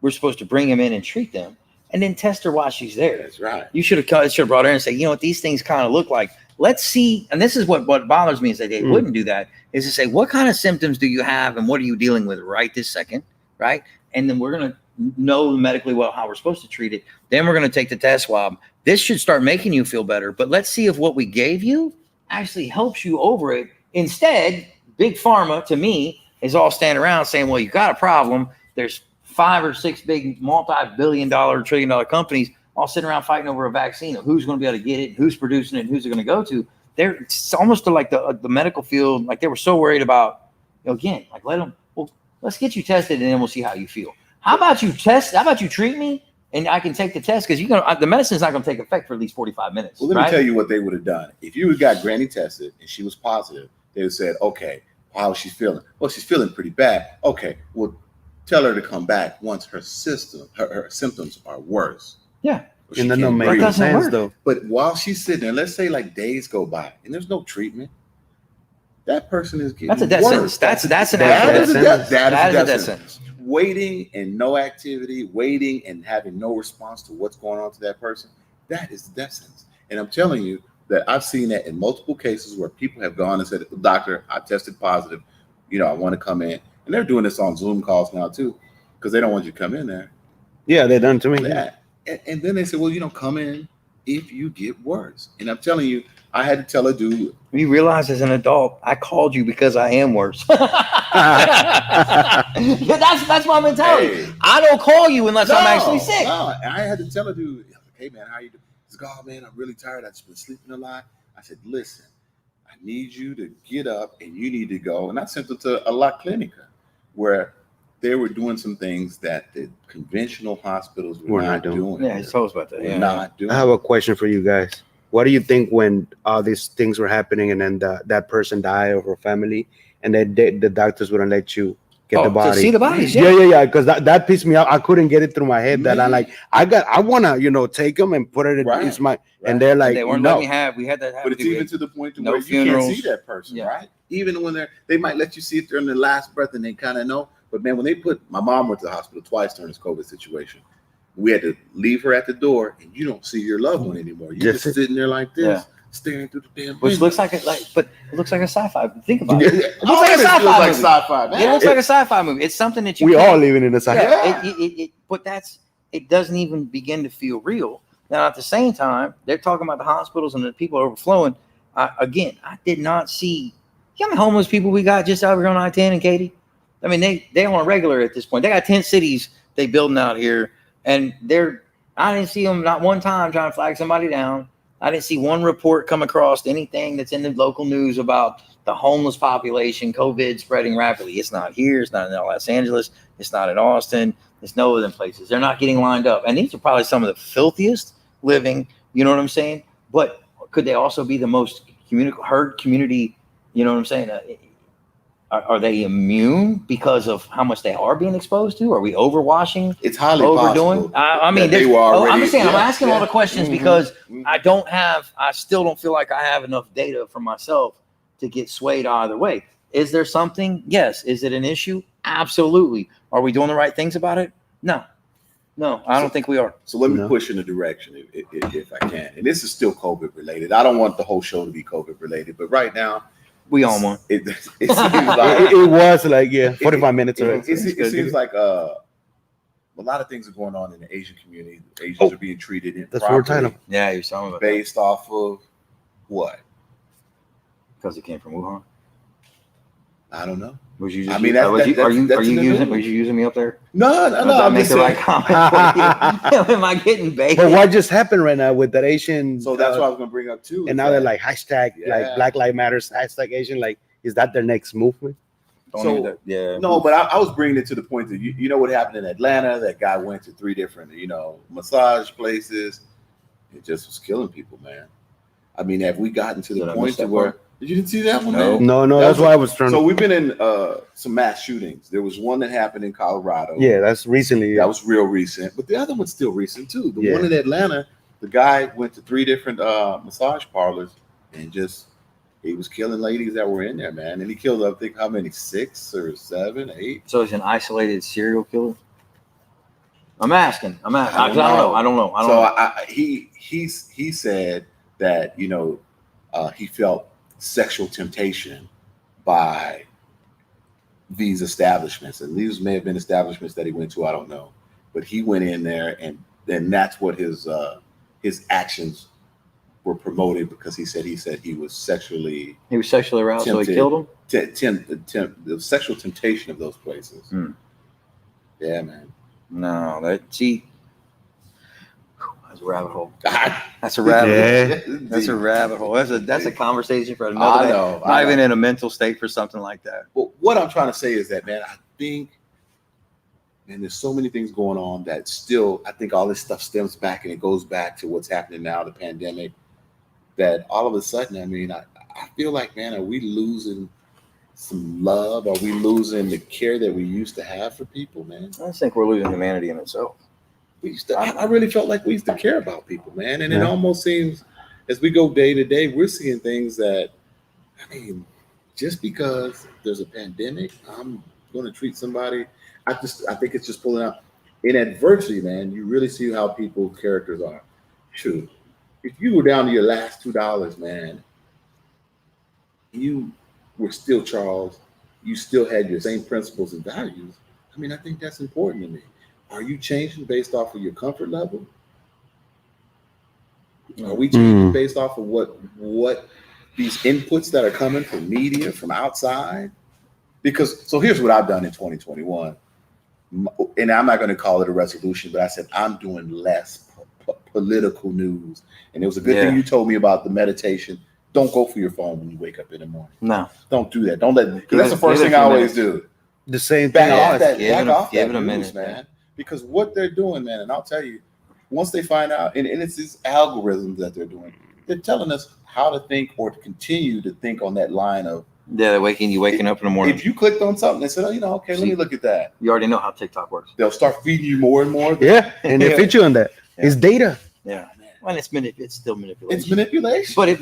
we're supposed to bring them in and treat them, and then test her while she's there. That's right. You should have brought her in and say, you know what these things kind of look like. Let's see. And this is what bothers me is that they wouldn't do that. Is to say, what kind of symptoms do you have, and what are you dealing with right this second, right? And then we're gonna know medically well how we're supposed to treat it. Then we're gonna take the test swab. This should start making you feel better. But let's see if what we gave you actually helps you over it. Instead, Big Pharma, to me, is all standing around saying, well, you got a problem. There's 5 or 6 big multi-billion-dollar, trillion-dollar companies all sitting around fighting over a vaccine of who's going to be able to get it, who's producing it, and who's it going to go to. It's almost like the medical field, like they were so worried about, again, like let's get you tested and then we'll see how you feel. How about you treat me and I can take the test? Because the medicine's not going to take effect for at least 45 minutes. Well, let me tell you what they would have done. If you got Granny tested and she was positive, they would have said, okay, how is she feeling? Well, she's feeling pretty bad. Okay, well, tell her to come back once her symptoms are worse. Yeah. And then that makes sense, though. But while she's sitting there, let's say like days go by and there's no treatment, that person is getting That's a death worse. sentence. That's a death sentence. Waiting and no activity, waiting and having no response to what's going on to that person, that is the death sentence. And I'm telling you that I've seen that in multiple cases where people have gone and said, doctor, I tested positive. I want to come in. And they're doing this on Zoom calls now too, because they don't want you to come in there. Yeah, they done to me. Yeah. And then they said, well, come in if you get worse. And I'm telling you, I had to tell a dude. You realize as an adult, I called you because I am worse. That's my mentality. Hey. I don't call you unless I'm actually sick. No, and I had to tell a dude, hey man, how you doing? He's like, oh man, I'm really tired. I've just been sleeping a lot. I said, listen, I need you to get up and you need to go. And I sent him to a La Clinica where they were doing some things that the conventional hospitals were not doing. Yeah, he told us about that. Yeah. Not doing. I have a question for you guys. What do you think when all these things were happening and then that person died over a family and then the doctors wouldn't let you get the body? To see the bodies, yeah. Because that pissed me off. I couldn't get it through my head that I'm like, I want to, take them and put it in my, and they're like, they weren't letting me we had that happen. But it's even to the point where you can't see that person, right? Even when they might let you see it during their last breath and they kind of know. But man, when my mom went to the hospital twice during this COVID situation. We had to leave her at the door, and you don't see your loved one anymore. You're just sitting there like this, staring through the damn window. Which looks like but it looks like a sci-fi. Think about it. It looks like a sci-fi movie. It looks like a sci-fi movie. It's something that we all living in a sci-fi. Yeah. But it doesn't even begin to feel real. Now at the same time, they're talking about the hospitals and the people are overflowing. I did not see. You know how many homeless people we got just over on I-10 and Katy? I mean, they on a regular at this point. They got 10 cities they building out here. And they're I didn't see them not one time trying to flag somebody down. I didn't see one report come across anything that's in the local news about the homeless population, COVID spreading rapidly. It's not here. It's not in Los Angeles. It's not in Austin. It's no other places. They're not getting lined up. And these are probably some of the filthiest living, you know what I'm saying? But could they also be the most herd community, you know what I'm saying? Are they immune because of how much they are being exposed to? Are we overwashing? It's highly overdoing? possible. I mean, they were already, I'm just saying, I'm asking all the yeah. questions because I still don't feel like I have enough data for myself to get swayed either way. Is there something? Yes. Is it an issue? Absolutely. Are we doing the right things about it? No, I don't think we are. So let me push in a direction if I can. And this is still COVID related. I don't want the whole show to be COVID related, but right now, we on one. It seems like it was like 45 minutes. It seems like a lot of things are going on in the Asian community. Asians are being treated improperly. Yeah, you're talking about based off of what? Because it came from Wuhan. I don't know. Was you just? I mean, are you using me up there? No. I'm making the right comment for you. Am I getting baited? But what just happened right now with that Asian? So that's what I was going to bring up too. And now they're like hashtag like Black Lives Matters, hashtag Asian. Like, is that their next movement? No, but I was bringing it to the point that you know what happened in Atlanta. That guy went to 3 different massage places. It just was killing people, man. I mean, have we gotten to the point to where? You didn't see that one? No. That's why I was trying. So we've been in some mass shootings. There was one that happened in Colorado. Yeah, that's recently. That was real recent, but the other one's still recent too. The one in Atlanta, the guy went to 3 different massage parlors and he was killing ladies that were in there, man. And he killed, I think, how many? 6 or 7, 8. So he's an isolated serial killer. I'm asking. I don't know. So he said that he felt sexual temptation by these establishments, and these may have been establishments that he went to. I don't know, but he went in there, and then that's what his actions were promoted because he said he was sexually aroused, so he killed him. The sexual temptation of those places. Yeah, man. No, that's a rabbit hole. That's a rabbit hole. That's a rabbit hole. That's a conversation for another day. Not even in a mental state for something like that. Well, what I'm trying to say is that, man, I think, and there's so many things going on that still, I think all this stuff stems back and it goes back to what's happening now, the pandemic, that all of a sudden, I mean, I feel like, man, are we losing some love? Are we losing the care that we used to have for people, man? I think we're losing humanity in itself. I really felt like we used to care about people, man. And it almost seems as we go day to day, we're seeing things that, I mean, just because there's a pandemic, I'm going to treat somebody. I think it's just pulling out in adversity, man. You really see how people's characters are. Shoot, if you were down to your last $2, man, you were still Charles. You still had your same principles and values. I mean, I think that's important to me. Are you changing based off of your comfort level? Are we changing based off of what these inputs that are coming from media, from outside? Because, so here's what I've done in 2021. And I'm not going to call it a resolution, but I said, I'm doing less political news. And it was a good thing you told me about the meditation. Don't go for your phone when you wake up in the morning. No. Don't do that. Don't let, because that's the first thing I always do. The same thing. Back off that news, man. Because what they're doing, man, and I'll tell you, once they find out, and it's these algorithms that they're doing, they're telling us how to think or to continue to think on that line of. Yeah, they're waking up in the morning. If you clicked on something and said, okay, let me look at that. You already know how TikTok works. They'll start feeding you more and more. Yeah, and they feed you on that. Yeah. It's data. Yeah. Well, it's still manipulation. It's manipulation. But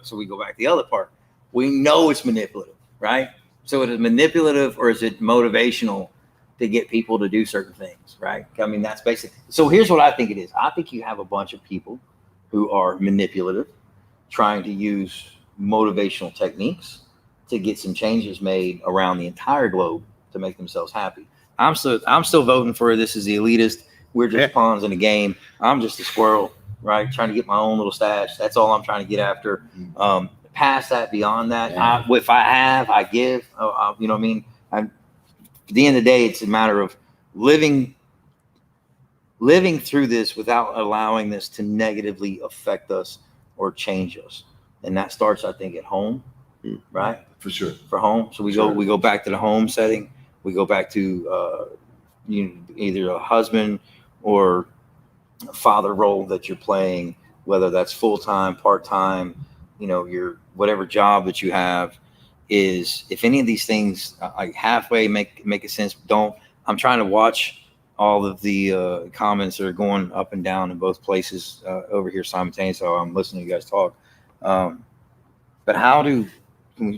so we go back to the other part. We know it's manipulative, right? So it is manipulative or is it motivational to get people to do certain things, right? I mean, that's basic. So here's what I think it is. I think you have a bunch of people who are manipulative, trying to use motivational techniques to get some changes made around the entire globe to make themselves happy. I'm still voting for this is the elitist. We're just pawns in the game. I'm just a squirrel, right? Trying to get my own little stash. That's all I'm trying to get after. Past that, beyond that, if I have, I give. You know what I mean? At the end of the day, it's a matter of living living through this without allowing this to negatively affect us or change us. And that starts, I think, at home, right? For sure. For home. So we go back to the home setting. We go back to either a husband or a father role that you're playing, whether that's full-time, part-time, your whatever job that you have. Is if any of these things like halfway make a sense, I'm trying to watch all of the comments that are going up and down in both places over here simultaneously. So I'm listening to you guys talk. But can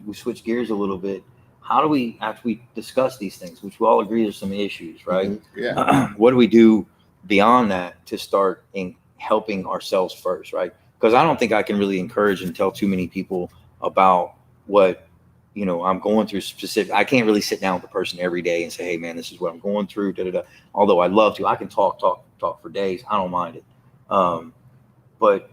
we switch gears a little bit? How do we, after we discuss these things, which we all agree there's some issues, right? Mm-hmm. Yeah. What do we do beyond that to start in helping ourselves first, right? Because I don't think I can really encourage and tell too many people about what I'm going through specific. I can't really sit down with the person every day and say, hey man, this is what I'm going through. Da, da, da. Although I'd love to, I can talk for days. I don't mind it. But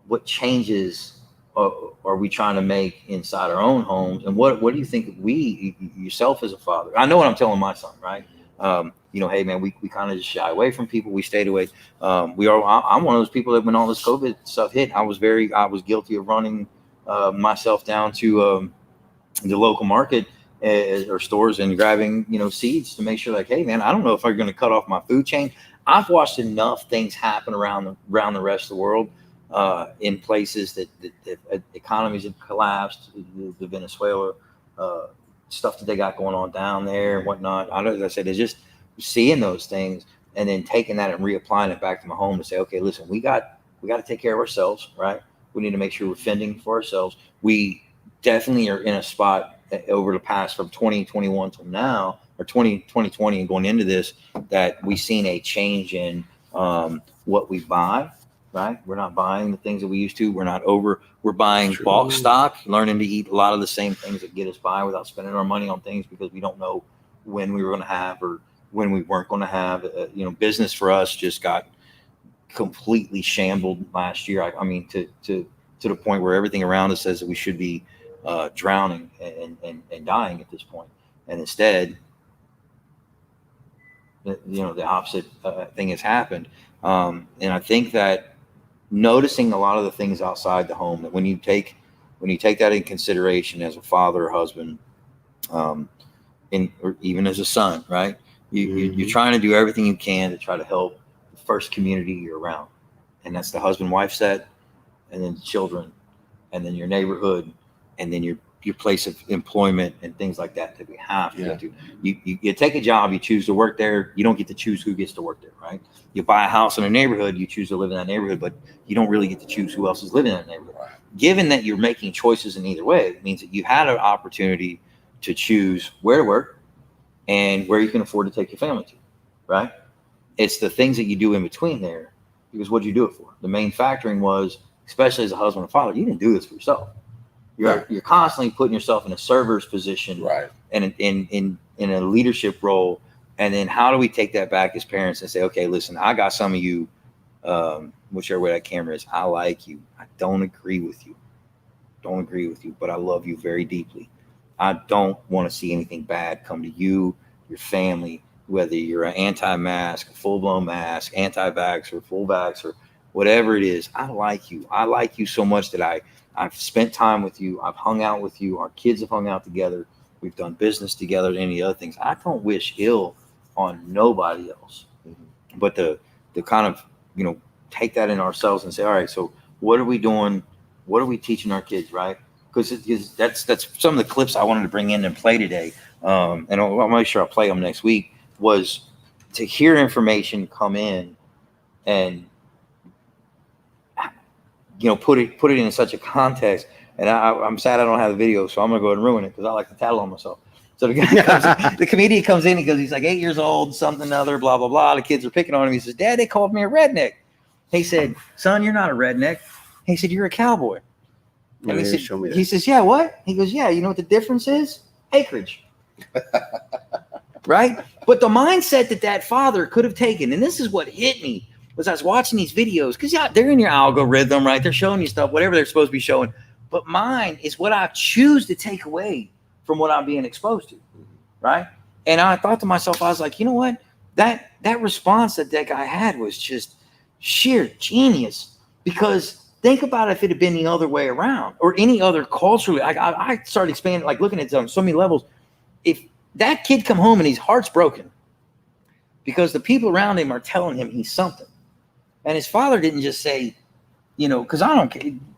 what changes are we trying to make inside our own homes? And what do you think yourself as a father? I know what I'm telling my son, right? Hey man, we kind of just shy away from people. We stayed away. I'm one of those people that when all this COVID stuff hit, I was guilty of running myself down to the local market or stores and grabbing, seeds to make sure like, hey man, I don't know if I'm going to cut off my food chain. I've watched enough things happen around the rest of the world in places that economies have collapsed, the Venezuela stuff that they got going on down there and whatnot. As I said, it's just seeing those things and then taking that and reapplying it back to my home to say, okay, listen, we got to take care of ourselves, right? We need to make sure we're fending for ourselves. We definitely are in a spot over the past from 2021 till now, or 2020 and going into this, that we've seen a change in what we buy, right? We're not buying the things that we used to. We're buying bulk stock, learning to eat a lot of the same things that get us by without spending our money on things because we don't know when we were going to have or when we weren't going to have. Business for us just got completely shambled last year. I mean, to the point where everything around us says that we should be drowning and dying at this point. And instead, the opposite thing has happened. And I think that noticing a lot of the things outside the home, that when you take that in consideration as a father or husband, or even as a son, right? You're trying to do everything you can to try to help the first community you're around. And that's the husband-wife set, and then the children, and then your neighborhood, and then your place of employment and things like that we have to get to. You take a job, you choose to work there. You don't get to choose who gets to work there, right? You buy a house in a neighborhood, you choose to live in that neighborhood, but you don't really get to choose who else is living in that neighborhood. Right. Given that you're making choices in either way, it means that you had an opportunity to choose where to work and where you can afford to take your family to, right? It's the things that you do in between there, because what did you do it for? The main factoring was, especially as a husband and father, you didn't do this for yourself. You're constantly putting yourself in a server's position, right? And in a leadership role. And then how do we take that back as parents and say, okay, listen, I got some of you, whichever way that camera is, I like you. I don't agree with you, but I love you very deeply. I don't want to see anything bad come to you, your family, whether you're an anti-mask, a full-blown mask, anti-vax or full vax or whatever it is. I like you. I like you so much that I've spent time with you. I've hung out with you. Our kids have hung out together. We've done business together and any other things. I don't wish ill on nobody else. Mm-hmm. But the kind of, take that in ourselves and say, all right, so what are we doing? What are we teaching our kids, right? Because that's some of the clips I wanted to bring in and play today. And I'll make sure I play them next week, was to hear information come in and put it in such a context. And I'm sad I don't have the video, so I'm gonna go ahead and ruin it because I like to tattle on myself. So the guy the comedian comes in, he's like 8 years old, something other, blah blah blah. The kids are picking on him. He says, "Dad, they called me a redneck." He said, "Son, you're not a redneck." He said, "You're a cowboy." And he says, "Yeah, what?" He goes, "Yeah, you know what the difference is? Acreage." Right? But the mindset that father could have taken, and this is what hit me, was I was watching these videos, because they're in your algorithm, right? They're showing you stuff, whatever they're supposed to be showing. But mine is what I choose to take away from what I'm being exposed to, right? And I thought to myself, I was like, you know what? that response that guy had was just sheer genius. Because think about if it had been the other way around, or any other culturally. I started expanding, like looking at them so many levels. If that kid come home and his heart's broken because the people around him are telling him he's something, and his father didn't just say, because I don't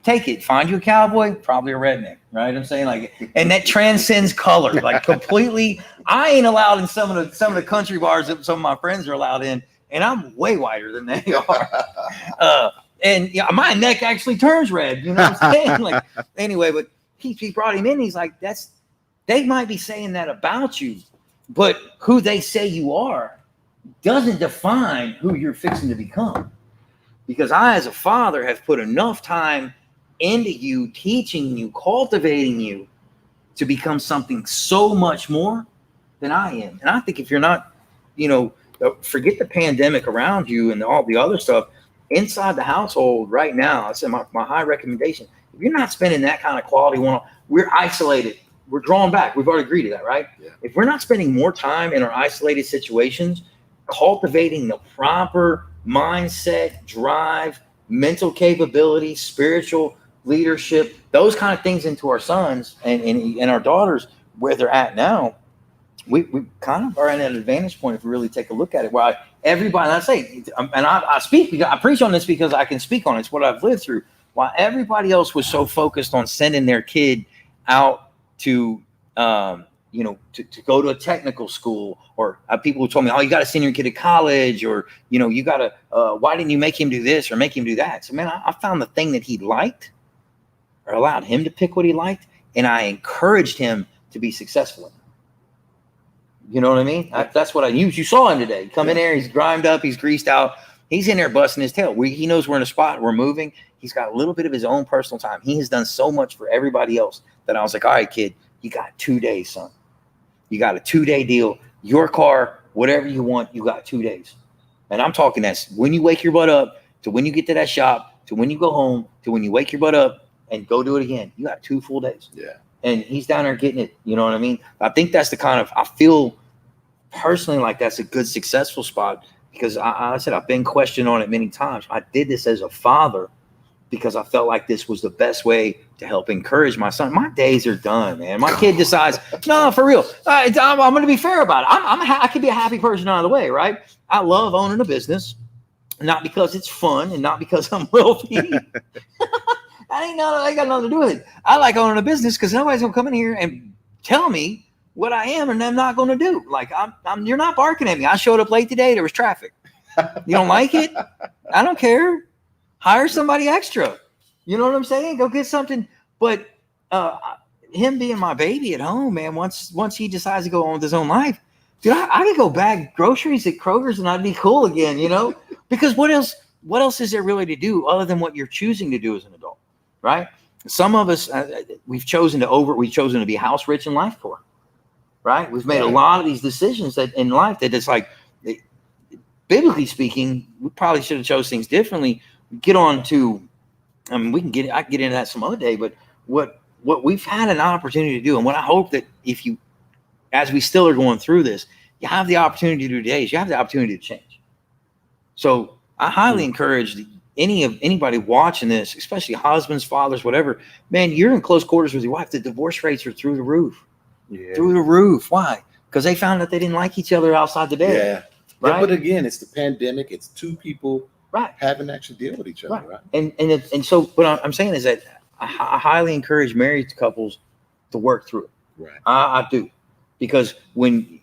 take it, find you a cowboy, probably a redneck, right? I'm saying, like, and that transcends color, like completely. I ain't allowed in some of the country bars that some of my friends are allowed in, and I'm way whiter than they are. And my neck actually turns red, you know what I'm saying? Like, anyway, but he brought him in. He's like, they might be saying that about you, but who they say you are doesn't define who you're fixing to become. Because I, as a father, have put enough time into you, teaching you, cultivating you to become something so much more than I am. And I think if you're not, forget the pandemic around you and all the other stuff, inside the household right now, I said my high recommendation, if you're not spending that kind of quality we're isolated. We're drawn back. We've already agreed to that, right? Yeah. If we're not spending more time in our isolated situations, cultivating the proper mindset, drive, mental capability, spiritual leadership, those kind of things into our sons and our daughters, where they're at now, we kind of are at an advantage point if we really take a look at it. Why everybody, and I say, and I speak, because I preach on this because I can speak on it. It's what I've lived through. While everybody else was so focused on sending their kid out to to go to a technical school, or people who told me, oh, you got to send your kid to college, or, you got to, why didn't you make him do this or make him do that? So, man, I found the thing that he liked, or allowed him to pick what he liked, and I encouraged him to be successful in it. You know what I mean? That's what I used. You saw him today. Come in there, he's grimed up, he's greased out. He's in there busting his tail. He knows we're in a spot, we're moving. He's got a little bit of his own personal time. He has done so much for everybody else that I was like, all right, kid, you got 2 days, son. You got a 2-day deal. Your car, whatever you want, you got 2 days. And I'm talking that's when you wake your butt up to when you get to that shop, to when you go home, to when you wake your butt up and go do it again. You got 2 full days. Yeah. And he's down there getting it. You know what I mean? I think that's the kind of, I feel personally like that's a good, successful spot, because I said, I've been questioned on it many times. I did this as a father because I felt like this was the best way to help encourage my son. My days are done, man. My kid decides, no, for real. I'm going to be fair about it. I can be a happy person out of the way, right? I love owning a business, not because it's fun and not because I'm wealthy. I got nothing to do with it. I like owning a business because nobody's going to come in here and tell me what I am and I'm not going to do. Like, you're not barking at me. I showed up late today. There was traffic. You don't like it? I don't care. Hire somebody extra. You know what I'm saying? Go get something. But him being my baby at home, man, once he decides to go on with his own life, dude, I could go bag groceries at Kroger's and I'd be cool again, because what else is there really to do other than what you're choosing to do as an adult, right? Some of us, we've chosen to be house rich and life poor, right? We've made a lot of these decisions that in life that it's like, biblically speaking, we probably should have chose things differently. Get on to, I can get into that some other day, but what we've had an opportunity to do, and what I hope that as we still are going through this, you have the opportunity to do today is you have the opportunity to change. So I highly encourage anybody watching this, especially husbands, fathers, whatever, man, you're in close quarters with your wife. The divorce rates are through the roof. Yeah. Through the roof. Why? Because they found that they didn't like each other outside the bed. Yeah. Right? But again, it's the pandemic. It's 2 people right. having to actually deal with each other. Right. And so what I'm saying is that I highly encourage married couples to work through it. Right. I do. Because when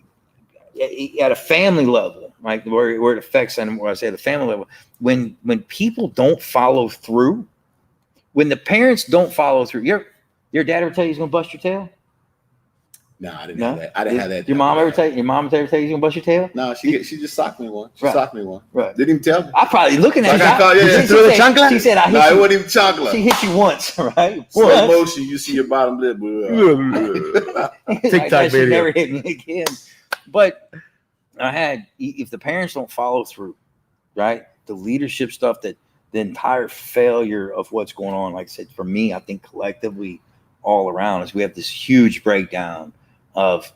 at a family level, right, where it affects, and where I say the family level, when people don't follow through, when the parents don't follow through, your dad ever tell you he's gonna bust your tail? No, I didn't have that. I didn't have that. Your mom ever tell you he's gonna bust your tail? No, she just socked me one. She socked me one. Right. Didn't even tell me. I probably looking at you. She said, "I hit you." No, it wasn't even chancla. She hit you once, right? Slow motion. You see your bottom lip. TikTok video. Never hit me again. But if the parents don't follow through, right? The leadership stuff, that the entire failure of what's going on, like I said, for me, I think collectively all around is we have this huge breakdown of,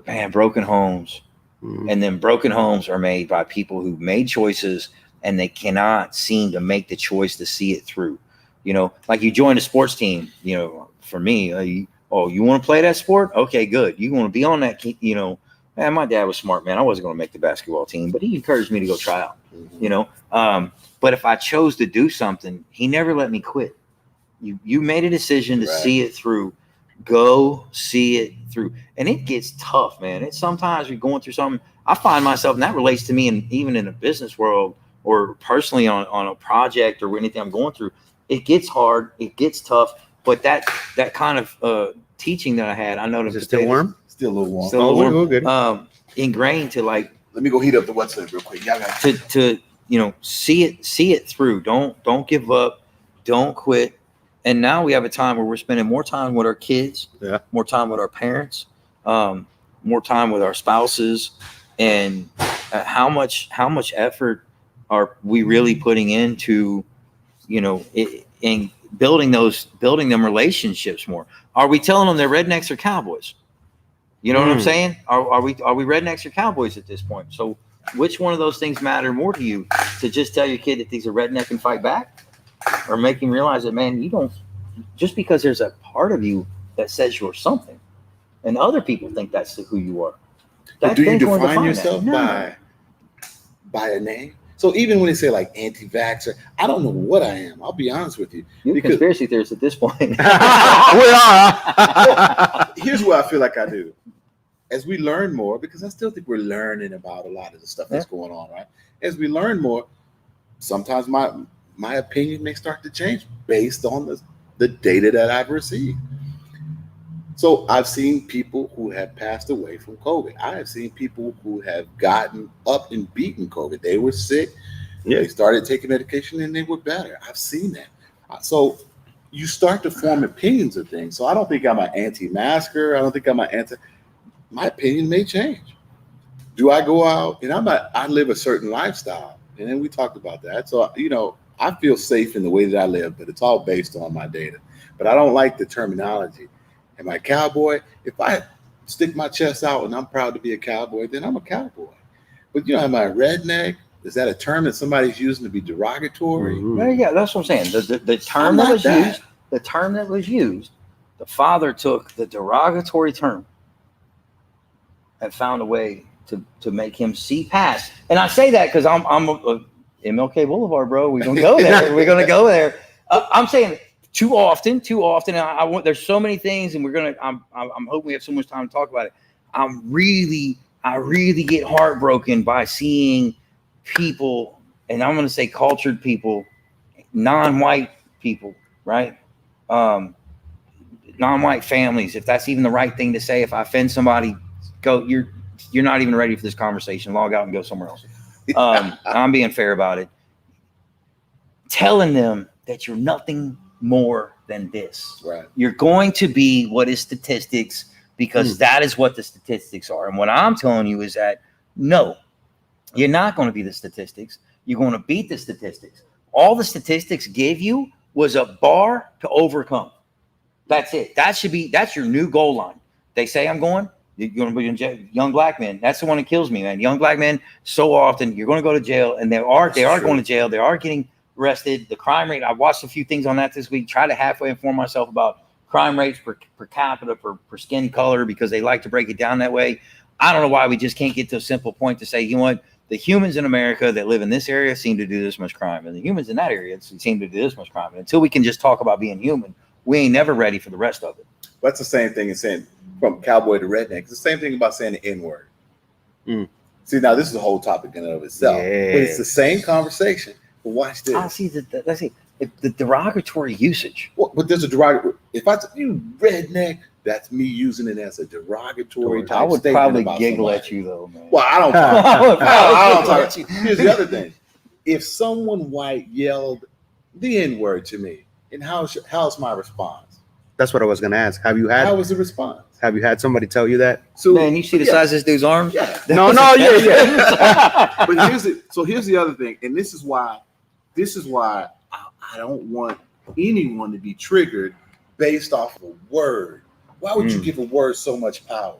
man, broken homes, And then broken homes are made by people who made choices and they cannot seem to make the choice to see it through. You know, like you join a sports team, you know, for me, you want to play that sport? Okay, good. You want to be on that, you know, man, my dad was smart, man. I wasn't going to make the basketball team, but he encouraged me to go try out, you know. But if I chose to do something, he never let me quit. You made a decision to see it through. Go see it through. And it gets tough, man. It's sometimes you're going through something. I find myself, and that relates to me, and even in the business world or personally on a project or anything I'm going through, it gets hard, it gets tough. But that kind of teaching that I had, I know. Is it still warm? Still a little warm. Still a little warm. Good. Ingrained to like. Let me go heat up the website real quick. Y'all got to you know, see it through. Don't give up. Don't quit. And now we have a time where we're spending more time with our kids, more time with our parents, more time with our spouses, and how much effort are we really putting into, you know, in building them relationships more? Are we telling them they're rednecks or cowboys? You know what I'm saying? Are we rednecks or cowboys at this point? So which one of those things matter more to you? To just tell your kid that he's a redneck and fight back, or make him realize that, man, you don't, just because there's a part of you that says you're something and other people think that's who you are. But do you define yourself by a name? So even when they say like anti-vaxxer, I don't know what I am. I'll be honest with you. You're a conspiracy theorist at this point. We are. Here's what I feel like I do. As we learn more, because I still think we're learning about a lot of the stuff that's going on, right? As we learn more, sometimes my opinion may start to change based on the data that I've received. So I've seen people who have passed away from COVID. I have seen people who have gotten up and beaten COVID. They were sick. They started taking medication and they were better. I've seen that. So you start to form opinions of things. So I don't think I'm an anti-masker. I don't think I'm an anti. My opinion may change. Do I go out and I live a certain lifestyle, and then we talked about that. So, you know, I feel safe in the way that I live, but it's all based on my data. But I don't like the terminology. Am I a cowboy? If I stick my chest out and I'm proud to be a cowboy, then I'm a cowboy. But, you know, am I a redneck? Is that a term that somebody's using to be derogatory? Yeah, that's what I'm saying. The term that was used, the term that was used, the father took the derogatory term and found a way to make him see past. And I say that because I'm MLK Boulevard, bro. We're gonna go there. We're gonna go there. I'm saying too often. And I want. There's so many things, and I'm hoping we have so much time to talk about it. I really get heartbroken by seeing people, and I'm gonna say cultured people, non-white people, right? Non-white families. If that's even the right thing to say. If I offend somebody, go. You're not even ready for this conversation. Log out and go somewhere else. I'm being fair about it. Telling them that you're nothing more than this. Right. You're going to be what is statistics because that is what the statistics are. And what I'm telling you is that no, you're not going to be the statistics. You're going to beat the statistics. All the statistics gave you was a bar to overcome. That's it. That's your new goal line. They say I'm going. You're going to be in jail. Young black men. That's the one that kills me, man. Young black men. So often you're going to go to jail, and they are going to jail. They are getting arrested. The crime rate. I watched a few things on that this week. Try to halfway inform myself about crime rates per capita per skin color because they like to break it down that way. I don't know why we just can't get to a simple point to say, you know what? The humans in America that live in this area seem to do this much crime, and the humans in that area seem to do this much crime. And until we can just talk about being human, we ain't never ready for the rest of it. That's the same thing as saying from cowboy to redneck. It's the same thing about saying the N-word. See, now this is a whole topic in and of itself, but it's the same conversation. But watch this. I see the derogatory usage. But there's a derogatory. If I tell you redneck, that's me using it as a derogatory type I would statement probably giggle somebody. at you though, man. Well, I don't. I don't talk. Here's the other thing: if someone white yelled the N-word to me, and how's my response? That's what I was going to ask. How was the response? Have you had somebody tell you that? So, man, you see the size of this dude's arms? Yeah. No, yeah. But here's the other thing, and this is why I don't want anyone to be triggered based off of a word. Why would you give a word so much power?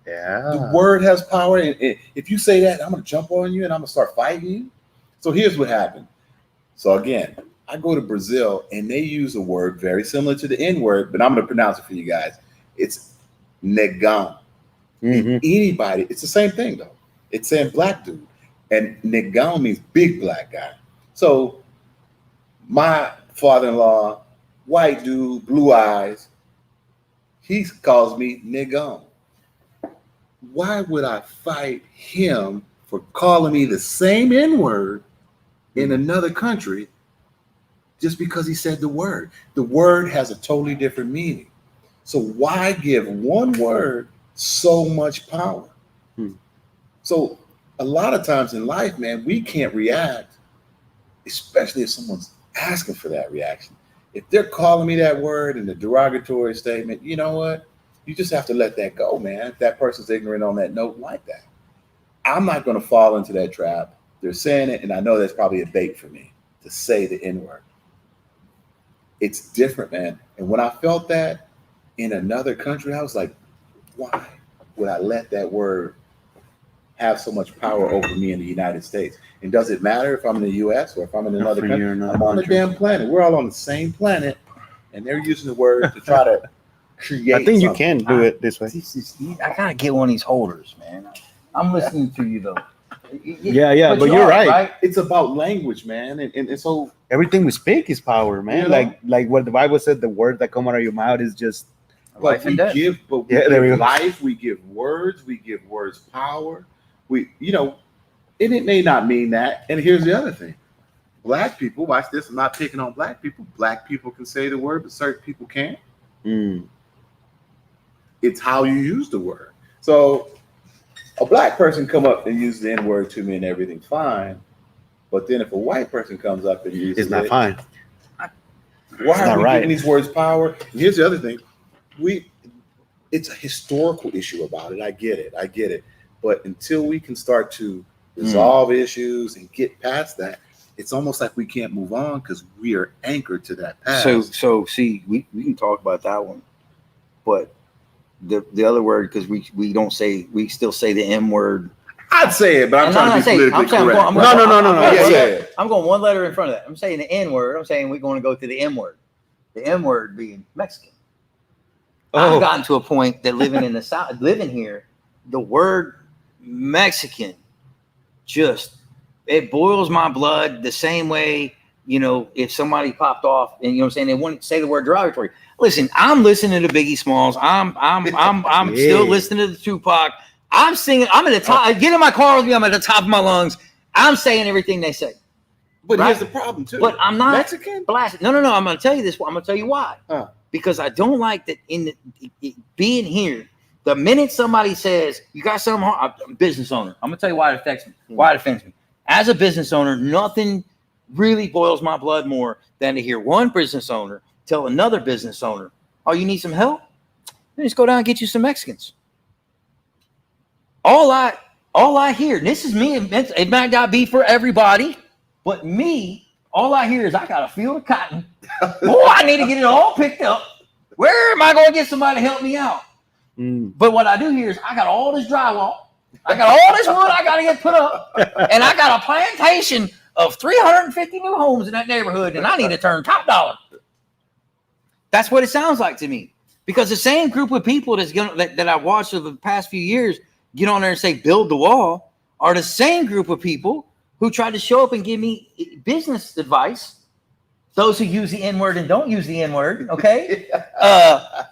Yeah. The word has power, and if you say that, I'm gonna jump on you and I'm gonna start fighting you. So here's what happened. So again, I go to Brazil and they use a word very similar to the N word, but I'm gonna pronounce it for you guys. It's negão. Anybody, it's the same thing though. It's saying black dude, and negão means big black guy. So my father-in-law, white dude, blue eyes, he calls me negão. Why would I fight him for calling me the same N-word in another country just because he said the word? The word has a totally different meaning. So why give one word so much power? So a lot of times in life, man, we can't react, especially if someone's asking for that reaction. If they're calling me that word in a derogatory statement, you know what? You just have to let that go, man. If that person's ignorant on that note like that, I'm not going to fall into that trap. They're saying it, and I know that's probably a bait for me to say the N-word. It's different, man. And when I felt that in another country, I was like, why would I let that word have so much power over me in the United States? And does it matter if I'm in the U.S. or if I'm in another country? I'm on the damn planet. We're all on the same planet, and they're using the word to try to create. I think you something. can do it this way. I gotta get one of these holders, man. I'm listening to you though. Yeah, but you you're are, right. It's about language, man, and so Everything we speak is power, man. You know? Like what the Bible said, the words that come out of your mouth is just Life and death. give there life, we give words power. We, and it may not mean that. And here's the other thing. Black people, watch this, I'm not picking on black people. Black people can say the word, but certain people can't. It's how you use the word. So a black person come up and use the N-word to me and everything's fine. But then if a white person comes up and uses it's not it, fine. why are we right. giving these words power? And here's the other thing. It's a historical issue about it. I get it. But until we can start to resolve issues and get past that, it's almost like we can't move on because we are anchored to that past. So see, we can talk about that one, but the other word, because we still say the M word. I'd say it, but I'm trying to be politically correct. No. I'm going one letter in front of that. I'm saying the N word. I'm saying we're going to go to the M word. The M word being Mexican. I've gotten to a point that living in the South, living here, the word Mexican it boils my blood the same way, if somebody popped off and they wouldn't say the word derogatory. Listen, I'm listening to Biggie Smalls. I'm still listening to the Tupac. I'm singing. I'm at the top. Get in my car with me. I'm at the top of my lungs. I'm saying everything they say. But here's the problem too. But I'm not Mexican. blasting. No. I'm going to tell you this. I'm going to tell you why. Because I don't like that being here. The minute somebody says you got something, I'm a business owner. I'm going to tell you why it affects me. Why it offends me. As a business owner, nothing really boils my blood more than to hear one business owner tell another business owner, "Oh, you need some help? Then just go down and get you some Mexicans." All I hear, and this is me, it might not be for everybody, but me, all I hear is I got a field of cotton. Boy, I need to get it all picked up. Where am I going to get somebody to help me out? But what I do hear is I got all this drywall. I got all this wood I got to get put up. And I got a plantation of 350 new homes in that neighborhood, and I need to turn top dollar. That's what it sounds like to me. Because the same group of people that I've watched over the past few years get on there and say, build the wall, are the same group of people who tried to show up and give me business advice. Those who use the N-word and don't use the N-word, okay?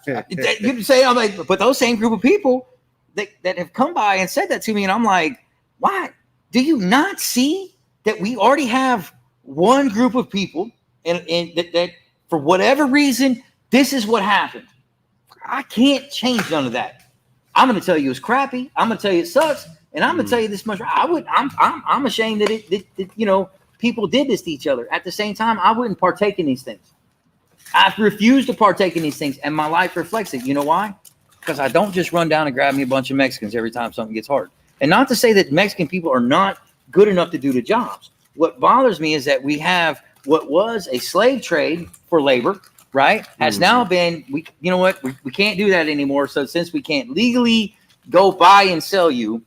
You can say, but those same group of people that have come by and said that to me, and I'm like, why? Do you not see that we already have one group of people and that for whatever reason, this is what happened? I can't change none of that. I'm going to tell you it's crappy. I'm going to tell you it sucks. And I'm going to tell you this much. I'm ashamed that people did this to each other. At the same time, I wouldn't partake in these things. I refuse to partake in these things, and my life reflects it. You know why? Because I don't just run down and grab me a bunch of Mexicans every time something gets hard. And not to say that Mexican people are not good enough to do the jobs. What bothers me is that we have what was a slave trade for labor, right? Has now been, we can't do that anymore. So since we can't legally go buy and sell you.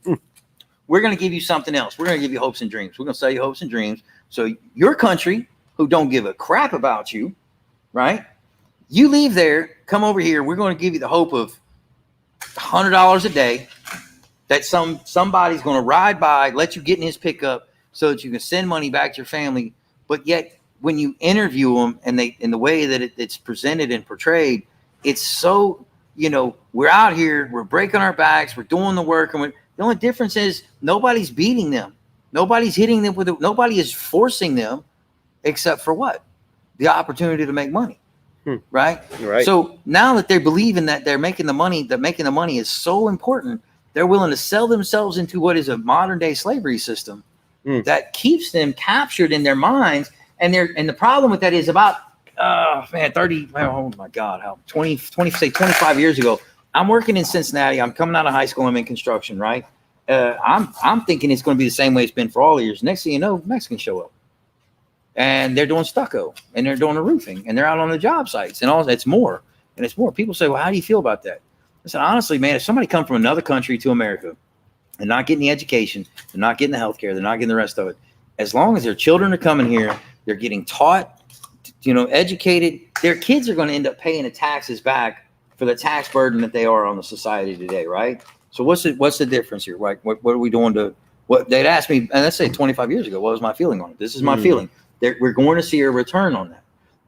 We're going to give you something else. We're going to give you hopes and dreams. We're going to sell you hopes and dreams. So your country, who don't give a crap about you, right? You leave there, come over here. We're going to give you the hope of $100 a day that somebody's going to ride by, let you get in his pickup so that you can send money back to your family. But yet, when you interview them and in the way that it's presented and portrayed, it's so, we're out here, we're breaking our backs, we're doing the work, and the only difference is nobody's beating them, nobody's hitting them nobody is forcing them, except for what? The opportunity to make money. Right. So now that they're believing that they're making the money, that making the money is so important, they're willing to sell themselves into what is a modern day slavery system that keeps them captured in their minds. And the problem with that is about 25 years ago, I'm working in Cincinnati. I'm coming out of high school. I'm in construction, right? I'm thinking it's going to be the same way it's been for all the years. Next thing you know, Mexicans show up. And they're doing stucco, and they're doing the roofing, and they're out on the job sites, and all. It's more. People say, well, how do you feel about that? I said, honestly, man, if somebody come from another country to America and not getting the education, they're not getting the healthcare, they're not getting the rest of it, as long as their children are coming here, they're getting taught, educated, their kids are going to end up paying the taxes back for the tax burden that they are on the society today, right? So what's the difference here, right? What are we doing to what they'd asked me, and let's say 25 years ago, what was my feeling on it? This is my feeling. We're going to see a return on that.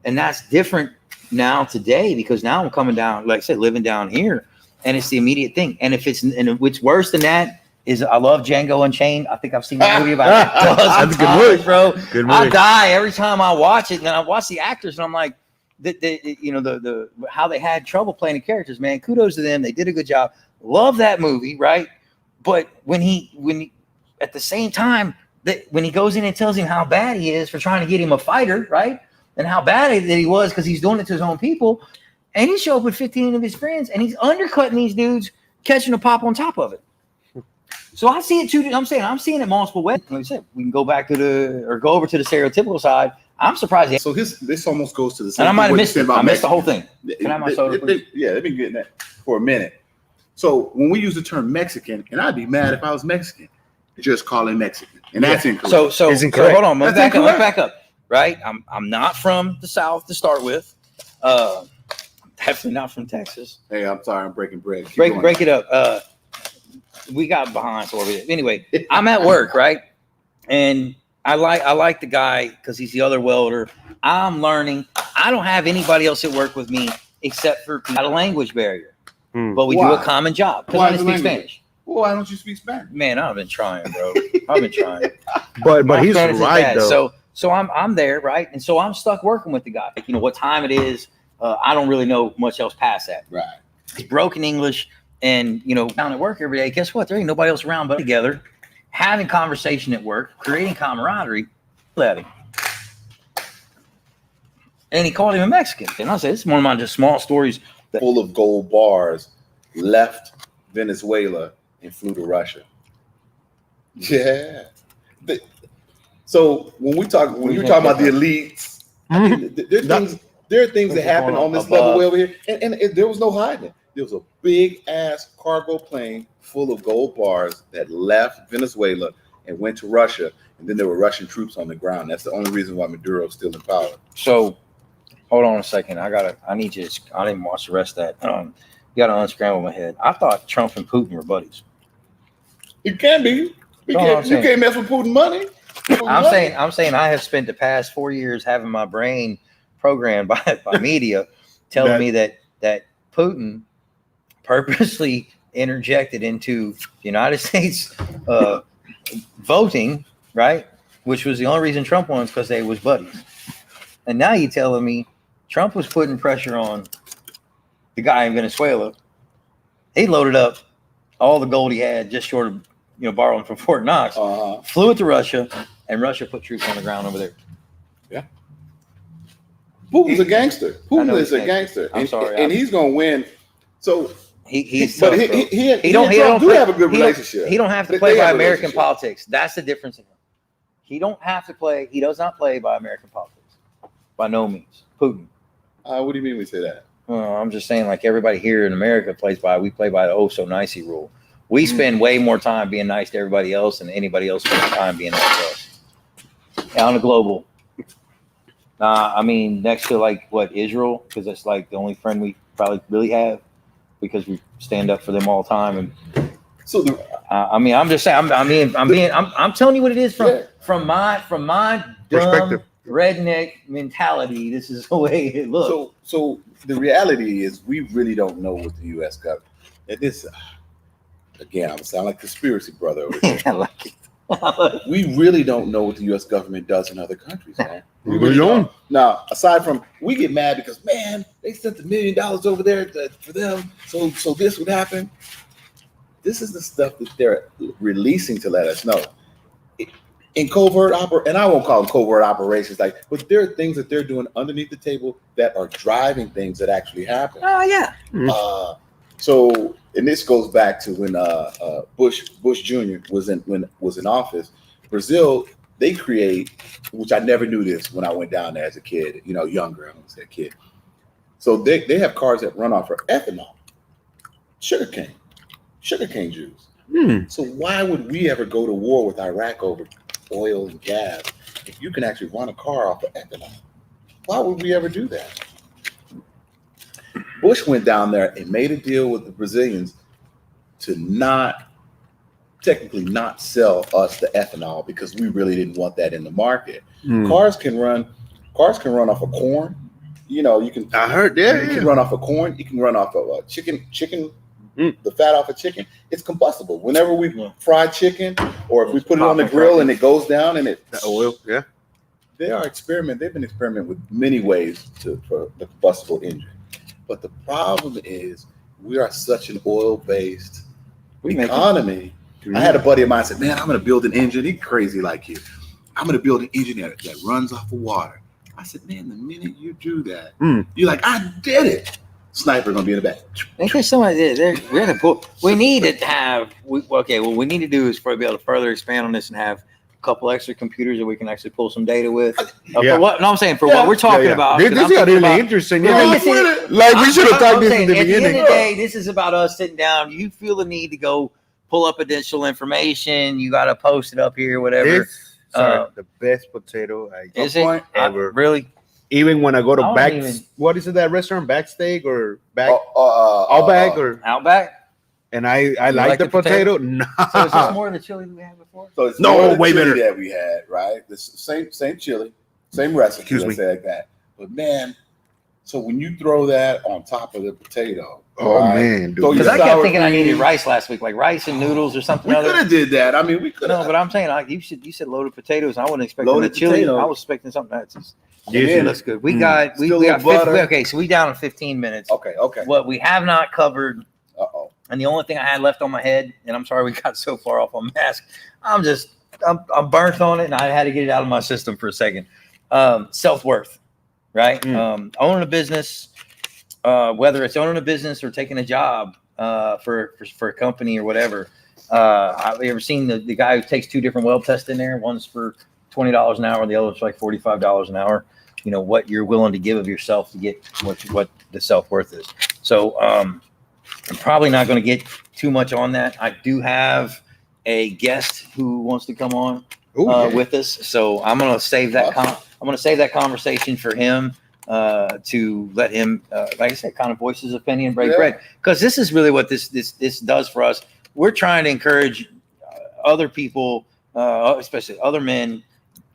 And that's different now today, because now I'm coming down, like I said, living down here, and it's the immediate thing. And what's worse than that is I love Django Unchained. I think I've seen that movie about That's a good movie, bro. Good movie. I die every time I watch it, and I watch the actors, and I'm like, the how they had trouble playing the characters, man. Kudos to them. They did a good job. Love that movie, right? But when he at the same time, when he goes in and tells him how bad he is for trying to get him a fighter, right? And how bad that he was because he's doing it to his own people. And he showed up with 15 of his friends, and he's undercutting these dudes, catching a pop on top of it. So I see it too. I'm seeing it multiple ways. Like I said, we can go back to go over to the stereotypical side. I'm surprised. So this almost goes to the same. And I might have missed it. I missed the Mexican. whole thing. Can I have my soda, please? Yeah, let me get that for a minute. So when we use the term Mexican, and I'd be mad if I was Mexican, just calling Mexican, and that's incorrect. So It's incorrect. hold on. Let's That's incorrect. back up. Right? I'm not from the South to start with. Definitely not from Texas. Hey, I'm sorry, I'm breaking bread. Keep Break going. it up. We got behind for it. Anyway, I'm at work, right? And I like the guy because he's the other welder. I'm learning. I don't have anybody else at work with me except for not a language barrier. But we do Why? a common job because Why I is speak the language? Spanish. Well, why don't you speak Spanish? Man, I've been trying, bro. I've been trying. But My he's Spanish is right bad. though. So I'm there, right? And so I'm stuck working with the guy. Like, what time it is. I don't really know much else past that. Right. It's broken English, and down at work every day. Guess what? There ain't nobody else around but together, having conversation at work, creating camaraderie. At him, and he called him a Mexican. And I said, "This is one of my just small stories." Full of gold bars, left Venezuela and flew to Russia. Yeah. So when you're talking about the elites, I mean, there are things that happen on this level way over here, and there was no hiding it. There was a big ass cargo plane full of gold bars that left Venezuela and went to Russia, and then there were Russian troops on the ground. That's the only reason why Maduro's still in power. So, hold on a second. I need you. I didn't watch the rest of that. You got to unscramble my head. I thought Trump and Putin were buddies. It can be. You can't mess with Putin money. I'm saying I have spent the past 4 years having my brain programmed by media telling me that Putin purposely interjected into the United States voting, right? Which was the only reason Trump won, because they was buddies. And now you're telling me Trump was putting pressure on the guy in Venezuela. He loaded up all the gold he had, just short of borrowing from Fort Knox, flew it to Russia, and Russia put troops on the ground over there. Yeah. Putin's a gangster. Putin is a gangster. I'm sorry. And he's going to win. So he's but tough, bro. he don't have a good relationship. He don't have to play by American politics. That's the difference in him. He don't have to play. He does not play by American politics. By no means. Putin. What do you mean we say that? I'm just saying, like everybody here in America we play by the oh so nicey rule. We spend way more time being nice to everybody else than anybody else spends time being nice to us. On a global. I mean, next to like what, Israel, because that's like the only friend we probably really have, because we stand up for them all the time. And So I mean, I'm just saying. I'm telling you what it is from my dumb Perspective. redneck mentality. This is the way it looks. So the reality is, we really don't know what the U.S. government. And this, again, I would sound like conspiracy brother over here. I like it. We really don't know what the U.S. government does in other countries, man. We really don't. Now, aside from, we get mad because, man, they sent $1 million over there for them, so this would happen. This is the stuff that they're releasing to let us know. In covert and I won't call them covert operations, but there are things that they're doing underneath the table that are driving things that actually happen. Oh yeah. So, and this goes back to when Bush Jr. was in office. Brazil, they create, which I never knew this when I went down there as a kid, younger, I don't say a kid. So they have cars that run off of ethanol, sugarcane juice. So why would we ever go to war with Iraq over oil and gas if you can actually run a car off of ethanol? Why would we ever do that? Bush went down there and made a deal with the Brazilians to technically not sell us the ethanol because we really didn't want that in the market. Cars can run off of corn. You can. I heard You can run off of corn. You can run off of chicken. The fat off of chicken. It's combustible. Whenever we fry chicken, or if we put it on the grill and it goes down and it the oil. Yeah. They've been experimenting with many ways for the combustible engine. But the problem is, we are such an oil-based economy. I had a buddy of mine said, man, I'm going to build an engine. He's crazy like you. I'm going to build an engine that runs off of water. I said, man, the minute you do that, you're like, I did it. Sniper going to be in the back. Ain't there somebody there? We're gonna pull. We need to have. What we need to do is probably be able to further expand on this and have couple extra computers that we can actually pull some data with. For what? No, I'm saying for what we're talking about. This is really interesting. Like we should have talked this in the beginning. At the end of the day, this is about us sitting down. You feel the need to go pull up additional information. You got to post it up here, whatever. The best potato ever. Really? Even when I go to what is it, that restaurant? Backsteak or Outback or Outback? And I like the potato. No. So is this more of the chili that we had before? So it's way better that we had, right? The same chili, same recipe. Let's say like that. But man, so when you throw that on top of the potato, man, dude. Because I kept thinking I needed rice last week, like rice and noodles or something. We could have did that. I mean, we could. No, but I'm saying you said loaded potatoes. I wasn't expecting the chili. Potato. I was expecting something that's. Yeah, that's good. We got 50, okay, so we down in 15 minutes. Okay. What we have not covered. And the only thing I had left on my head, and I'm sorry we got so far off on mask. I'm burnt on it, and I had to get it out of my system for a second. Self-worth, right? Owning a business, whether it's owning a business or taking a job for a company or whatever. Have you ever seen the guy who takes two different well tests in there? One's for $20 an hour, the other's like $45 an hour. You know what you're willing to give of yourself to get what the self-worth is. So I'm probably not going to get too much on that. I do have a guest who wants to come on with us, so I'm going to save that. I'm going to save that conversation for him to let him, like I said, kind of voice his opinion, break bread, because this is really what this does for us. We're trying to encourage other people, especially other men.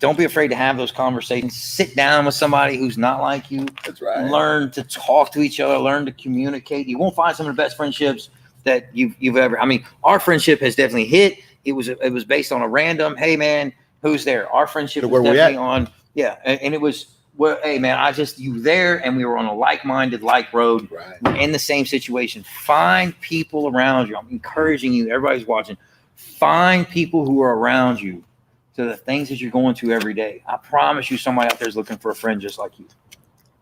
Don't be afraid to have those conversations. Sit down with somebody who's not like you. That's right. Learn to talk to each other. Learn to communicate. You won't find some of the best friendships that you've ever. I mean, our friendship has definitely hit. It was based on a random. Hey man, who's there? Our friendship was definitely on. Yeah, and it was. Well, hey man, you there, and we were on a like-minded road. Right. We're in the same situation. Find people around you. I'm encouraging you. Everybody's watching. Find people who are around you. To the things that you're going to every day. I promise you, somebody out there is looking for a friend just like you.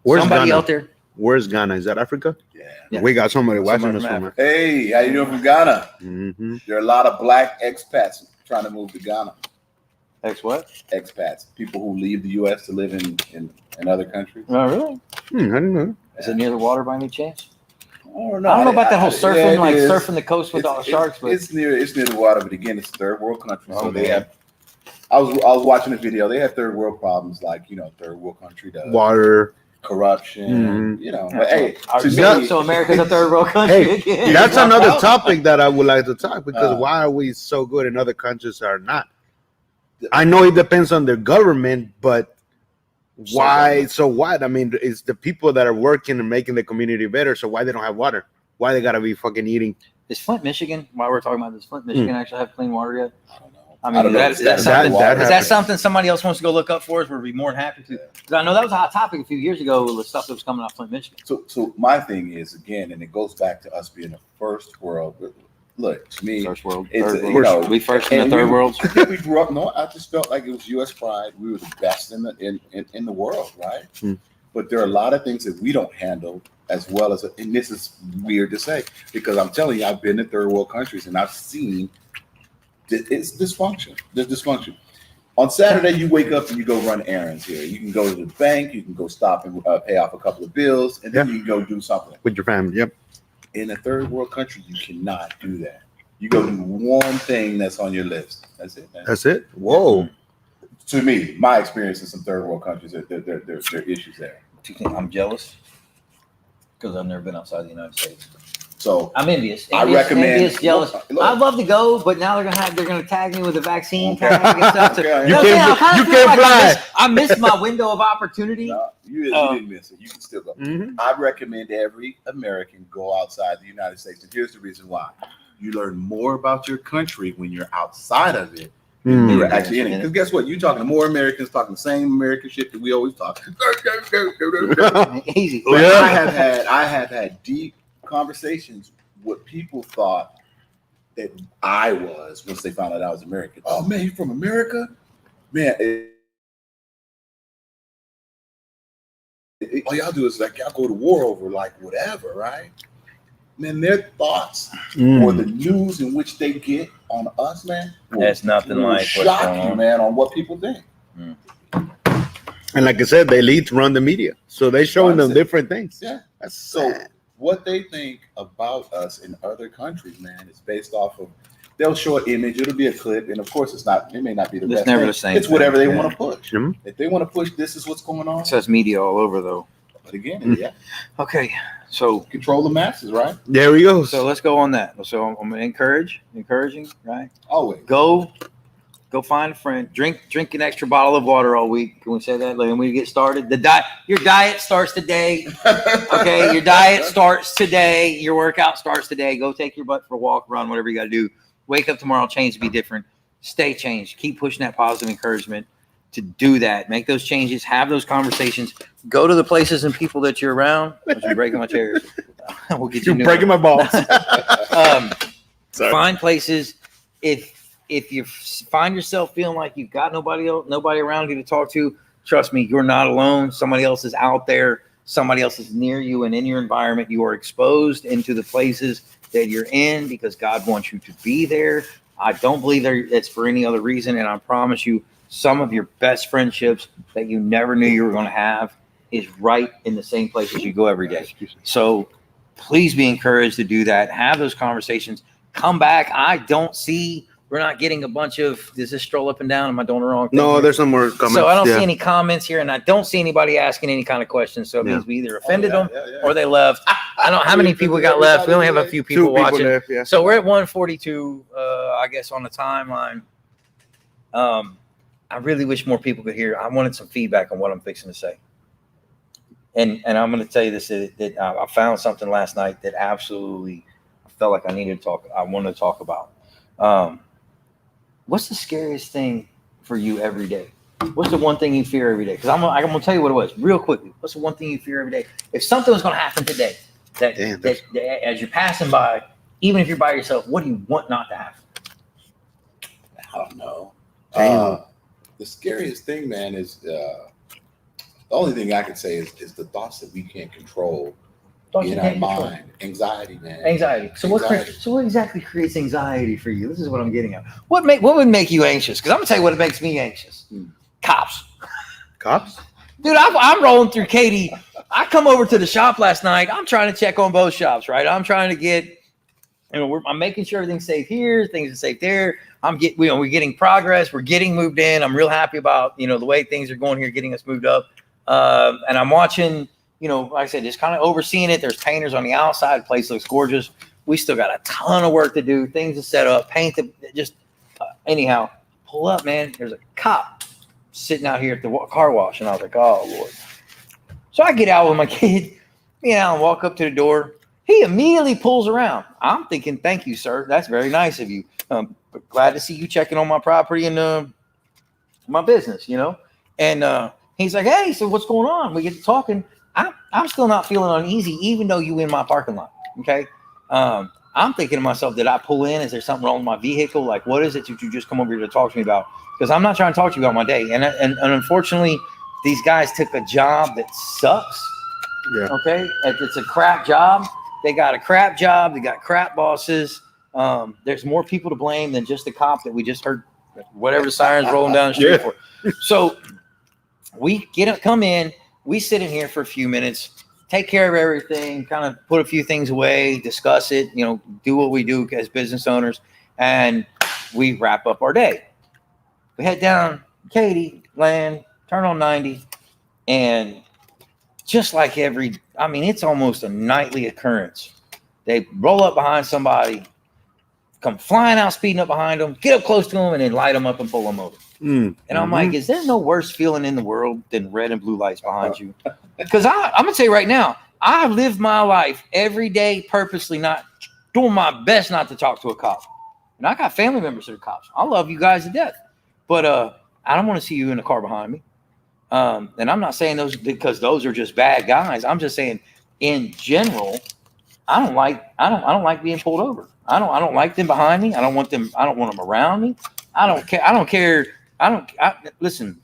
Where's somebody Ghana? Out there. Where's Ghana? Is that Africa? Yeah. We got somebody watching us from Hey, how you doing from Ghana? Mm-hmm. There are a lot of black expats trying to move to Ghana. What? Expats, people who leave the U.S. to live in other countries. Oh, really? I don't know. Is it near the water by any chance? don't I don't know about that whole surfing, yeah, it is. surfing the coast with all the sharks, but it's near the water. But again, it's a third world country, so Oh, they man. have. I was watching a video. They have third world problems, like third world country does. Water. Corruption, But hey, so America's a third world country Hey, again. that's another topic that I would like to talk because Uh. why are we so good and other countries are not? I know it depends on their government, but why? So what? I mean, it's the people that are working and making the community better. So why they don't have water? Why they gotta be fucking eating? Is Flint, Michigan? While we're talking about this, Flint, Michigan actually have clean water yet? I don't know. I mean, don't know is the that status of something? the water. Is that happened. something somebody else wants to go look up for us? We'd be more than happy to. Because I know that was a hot topic a few years ago. The stuff that was coming out of Flint, Michigan. So my thing is again, and it goes back to us being a first world. Look, to me, First world. it's Third you world. know, We first in the and third world. I think we grew up. No, I just felt like it was U.S. pride. We were the best in the world, right? Hmm. But there are a lot of things that we don't handle as well as, and this is weird to say because I'm telling you, I've been in third world countries and I've seen it's dysfunction. There's dysfunction. On Saturday, you wake up and you go run errands here. You can go to the bank, you can go stop and pay off a couple of bills, and then you can go do something. With your family, yep. In a third world country, you cannot do that. You go do one thing that's on your list. That's it, man. That's it. Whoa. To me, my experience in some third world countries, there are issues there. Do you think I'm jealous? Because I've never been outside the United States. So I'm envious. I recommend- Envious, jealous. Look. I'd love to go, but now they're gonna tag me with a vaccine Okay. tag and stuff. Okay. You know what I'm saying? I kinda You feel can't like fly. I missed my window of opportunity. no, you didn't miss it. You can still go. Mhm. I recommend every American go outside the United States, and here's the reason why: you learn more about your country when you're outside of it. Mm. You're actually in it. Because guess what? You're talking to more Americans talking the same American shit that we always talk. Easy. But Yeah. I have had deep conversations with people thought that I was once they found out I was American. Oh man, you from America? Man, all y'all do is like y'all go to war over like whatever, right? Man, their thoughts or the news in which they get on us, man, That's nothing will like what's shock going you, on. man, on what people think. And like I said, the elites run the media, so they're showing them That's it. different things. Yeah. That's So sad. what they think about us in other countries, man, is based off of they'll show an image, it'll be a clip, and of course it may not be the It's best. never thing. the same It's whatever they thing, want to push. Mhm. If they want to push this is what's going on. It says media all over though. But again, yeah, Okay, so control the masses, right? There we go. so let's go on that. So I'm gonna encouraging, right? Always. Go find a friend. Drink an extra bottle of water all week. Can we say that? Like when we get started, your diet starts today. Okay, your diet starts today. Your workout starts today. Go take your butt for a walk, run, whatever you got to do. Wake up tomorrow, change to be different. Stay changed. Keep pushing that positive encouragement to do that. Make those changes. Have those conversations. Go to the places and people that you're around. You're breaking my chairs. We'll get you You're new breaking ones. my balls. Sorry. Find places. If you find yourself feeling like you've got nobody around you to talk to, trust me, you're not alone. Somebody else is out there. Somebody else is near you and in your environment. You are exposed into the places that you're in because God wants you to be there. I don't believe it's for any other reason. And I promise you, some of your best friendships that you never knew you were going to have is right in the same places you go every day. So please be encouraged to do that. Have those conversations. Come back. We're not getting a bunch of, does this stroll up and down? Am I doing the wrong thing? No, here? there's some more comments. So I don't Yeah. see any comments here, and I don't see anybody asking any kind of questions. So it means we either offended them Yeah. or they left. I don't know how many people we got left. We only have a few people Two people watching. left, yeah. So we're at 142, I guess, on the timeline. I really wish more people could hear. I wanted some feedback on what I'm fixing to say. And I'm going to tell you this, that I found something last night that absolutely I felt like I wanted to talk about. What's the scariest thing for you every day? What's the one thing you fear every day? Because I'm going to tell you what it was real quickly. What's the one thing you fear every day? If something was going to happen today, that as you're passing by, even if you're by yourself, what do you want not to happen? I don't know. Damn. The scariest thing, man, is the only thing I can say is the thoughts that we can't control Thoughts you in our can't control. mind. Anxiety, man. Anxiety. So Anxiety. what exactly creates anxiety for you? This is what I'm getting at. What would make you anxious? Because I'm gonna tell you what makes me anxious. Cops. Cops? Dude, I'm rolling through Katy I come over to the shop last night. I'm trying to check on both shops, right? I'm trying to get, I'm making sure everything's safe here, things are safe there. We're getting progress. We're getting moved in. I'm real happy about, the way things are going here, getting us moved up. And I'm watching, like I said, just kind of overseeing it. There's painters on the outside. The place looks gorgeous. We still got a ton of work to do, things to set up, paint, anyhow, pull up, man. There's a cop sitting out here at the car wash. And I was like, oh, Lord. So I get out with my kid, and walk up to the door. He immediately pulls around. I'm thinking, thank you, sir. That's very nice of you. Glad to see you checking on my property and my business, And he's like, hey, so what's going on? We get to talking. I'm still not feeling uneasy, even though you in my parking lot, okay? I'm thinking to myself, did I pull in? Is there something wrong with my vehicle? Like, what is it that you just come over here to talk to me about? Because I'm not trying to talk to you about my day. And unfortunately, these guys took a job that sucks. Yeah. Okay. It's a crap job. They got a crap job. They got crap bosses. There's more people to blame than just the cop that we just heard, whatever the sirens rolling down the street for. So we come in, we sit in here for a few minutes, take care of everything, kind of put a few things away, discuss it, do what we do as business owners, and we wrap up our day. We head down Katy, land, turn on 90, and just like it's almost a nightly occurrence. They roll up behind somebody, come flying out, speeding up behind them, get up close to them, and then light them up and pull them over. And I'm like, is there no worse feeling in the world than red and blue lights behind you? Because I'm going to tell you right now, I live my life every day purposely not doing my best not to talk to a cop. And I got family members that are cops. I love you guys to death. But I don't want to see you in the car behind me. And I'm not saying those because those are just bad guys. I'm just saying in general, I don't like being pulled over. I don't like them behind me. I don't want them around me. I don't care. Listen,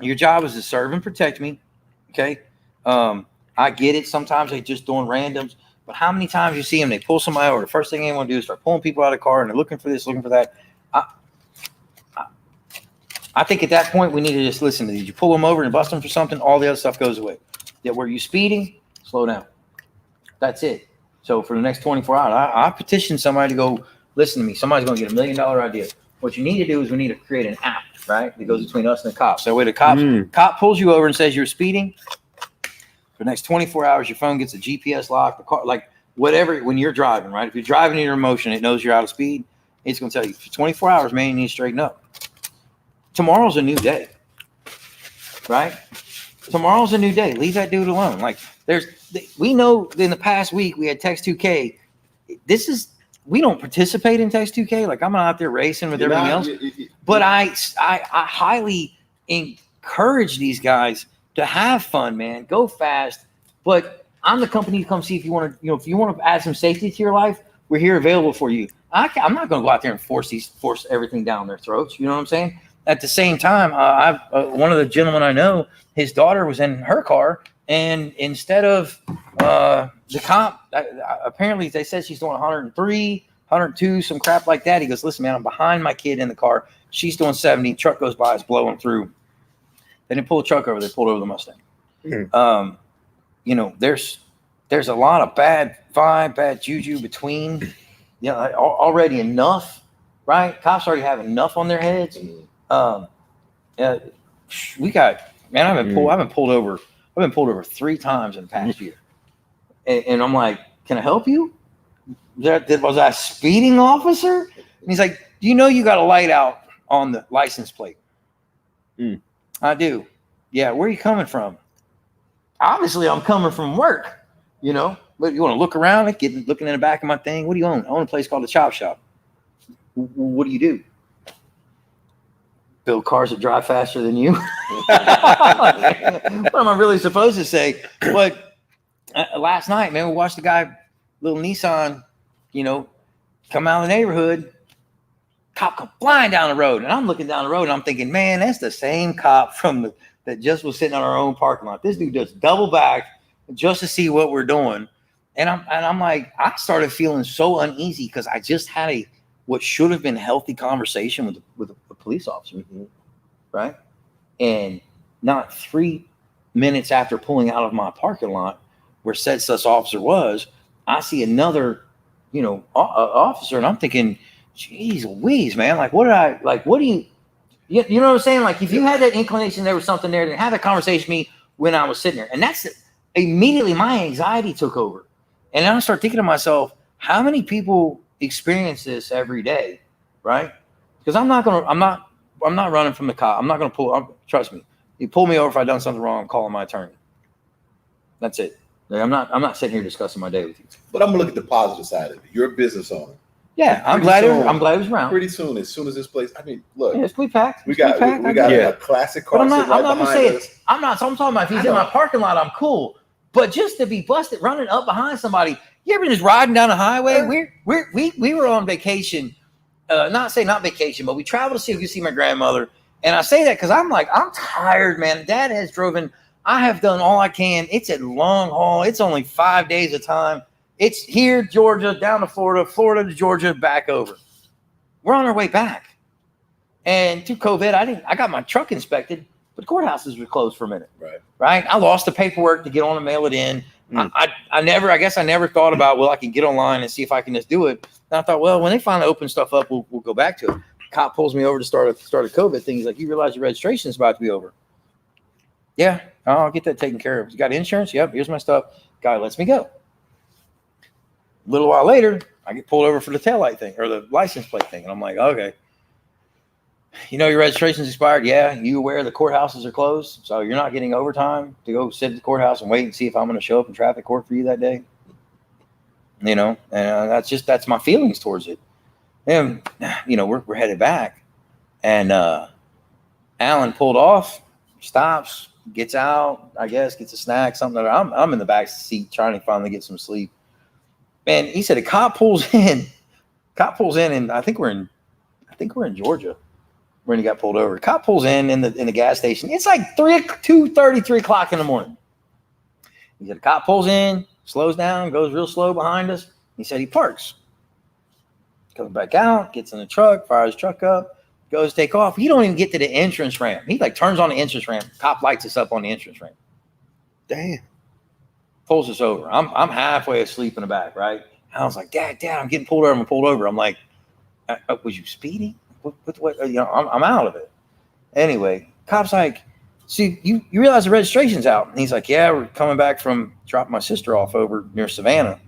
your job is to serve and protect me. Okay. I get it. Sometimes they just doing randoms, but how many times you see them, they pull somebody over. The first thing they want to do is start pulling people out of the car and they're looking for this, looking for that. I think at that point, we need to just listen to these. You pull them over and bust them for something, all the other stuff goes away. That were you speeding? Slow down. That's it. So for the next 24 hours, I petitioned somebody to go listen to me. Somebody's going to get $1 million idea. What you need to do is we need to create an app, right? That goes between us and the cops. So when the cop pulls you over and says you're speeding, for the next 24 hours, your phone gets a GPS lock, the car, like whatever, when you're driving, right? If you're driving in your emotion, it knows you're out of speed. It's going to tell you for 24 hours, man, you need to straighten up. Tomorrow's a new day, right? Tomorrow's a new day. Leave that dude alone. Like we know in the past week we had Text 2K. We don't participate in Text 2K. Like I'm not out there racing with everything else. But I highly encourage these guys to have fun, man. Go fast. But I'm the company to come see if you want to, if you want to add some safety to your life, we're here available for you. I'm not going to go out there and force everything down their throats. You know what I'm saying? At the same time, one of the gentlemen I know, his daughter was in her car, and instead of the cop, apparently they said she's doing 103, 102, some crap like that. He goes, listen, man, I'm behind my kid in the car. She's doing 70. Truck goes by, it's blowing through. They didn't pull the truck over. They pulled over the Mustang. There's a lot of bad vibe, bad juju between, already enough, right? Cops already have enough on their heads. I've been pulled over 3 times in the past year. And I'm like, can I help you? Was I a speeding officer? And he's like, do you know you got a light out on the license plate? I do. Yeah, where are you coming from? Obviously, I'm coming from work, but you want to look around, looking in the back of my thing. What do you own? I own a place called the Chop Shop. What do you do? Build cars that drive faster than you. What am I really supposed to say? But last night, man, we watched the guy, little Nissan, come out of the neighborhood. Cop come flying down the road, and I'm looking down the road, and I'm thinking, man, that's the same cop that just was sitting on our own parking lot. This dude just double back just to see what we're doing, and I'm like, I started feeling so uneasy because I just had what should have been a healthy conversation with a police officer, right? And not 3 minutes after pulling out of my parking lot where said such officer was, I see another, officer, and I'm thinking, geez Louise, man, like, what do you know what I'm saying? Like, if you had that inclination, there was something there, then have that conversation with me when I was sitting there. And that's immediately my anxiety took over. And then I start thinking to myself, how many people experience this every day, right? Because I'm not running from the cop. I'm not going to trust me. You pull me over if I've done something wrong, I'm calling my attorney. That's it. I'm not sitting here discussing my day with you. But I'm gonna look at the positive side of it. You're a business owner. Yeah, I'm glad it was around. Pretty soon, as soon as this place, I mean, look, yeah, we packed. We got a classic car. But I'm not behind gonna say us. it. I'm talking about if he's in my parking lot, I'm cool. But just to be busted running up behind somebody, you ever just riding down the highway? We were on vacation, not vacation, but we traveled to see my grandmother. And I say that because I'm tired, man. Dad has driven. I have done all I can. It's a long haul. It's only 5 days of time. It's here, Georgia, down to Florida, Florida to Georgia, back over. We're on our way back. And through COVID, I got my truck inspected, but courthouses were closed for a minute. Right. I lost the paperwork to get on and mail it in. I never thought about, I can get online and see if I can just do it. And I thought, when they finally open stuff up, we'll go back to it. Cop pulls me over to start a COVID thing. He's like, you realize your registration is about to be over? Yeah, I'll get that taken care of. You got insurance? Yep, here's my stuff. Guy lets me go. A little while later, I get pulled over for the taillight thing or the license plate thing. And I'm like, okay. Your registration's expired? Yeah. You aware the courthouses are closed? So you're not getting overtime to go sit at the courthouse and wait and see if I'm going to show up in traffic court for you that day? And that's my feelings towards it. And, we're headed back. And Alan pulled off, stops, gets out, I guess, gets a snack, something. I'm in the back seat trying to finally get some sleep. Man, he said a cop pulls in, and I think we're in Georgia when he got pulled over. Cop pulls in the gas station. It's like 2:30, 3 o'clock in the morning. He said a cop pulls in, slows down, goes real slow behind us. He said he parks. Comes back out, gets in the truck, fires his truck up, goes to take off. He don't even get to the entrance ramp. He turns on the entrance ramp. Cop lights us up on the entrance ramp. Damn. Pulls us over. I'm halfway asleep in the back, right? I was like, Dad, I'm getting pulled over. I'm pulled over. I'm like, was you speeding? What? I'm out of it. Anyway, cop's like, see, you realize the registration's out? And he's like, yeah, we're coming back from dropping my sister off over near Savannah.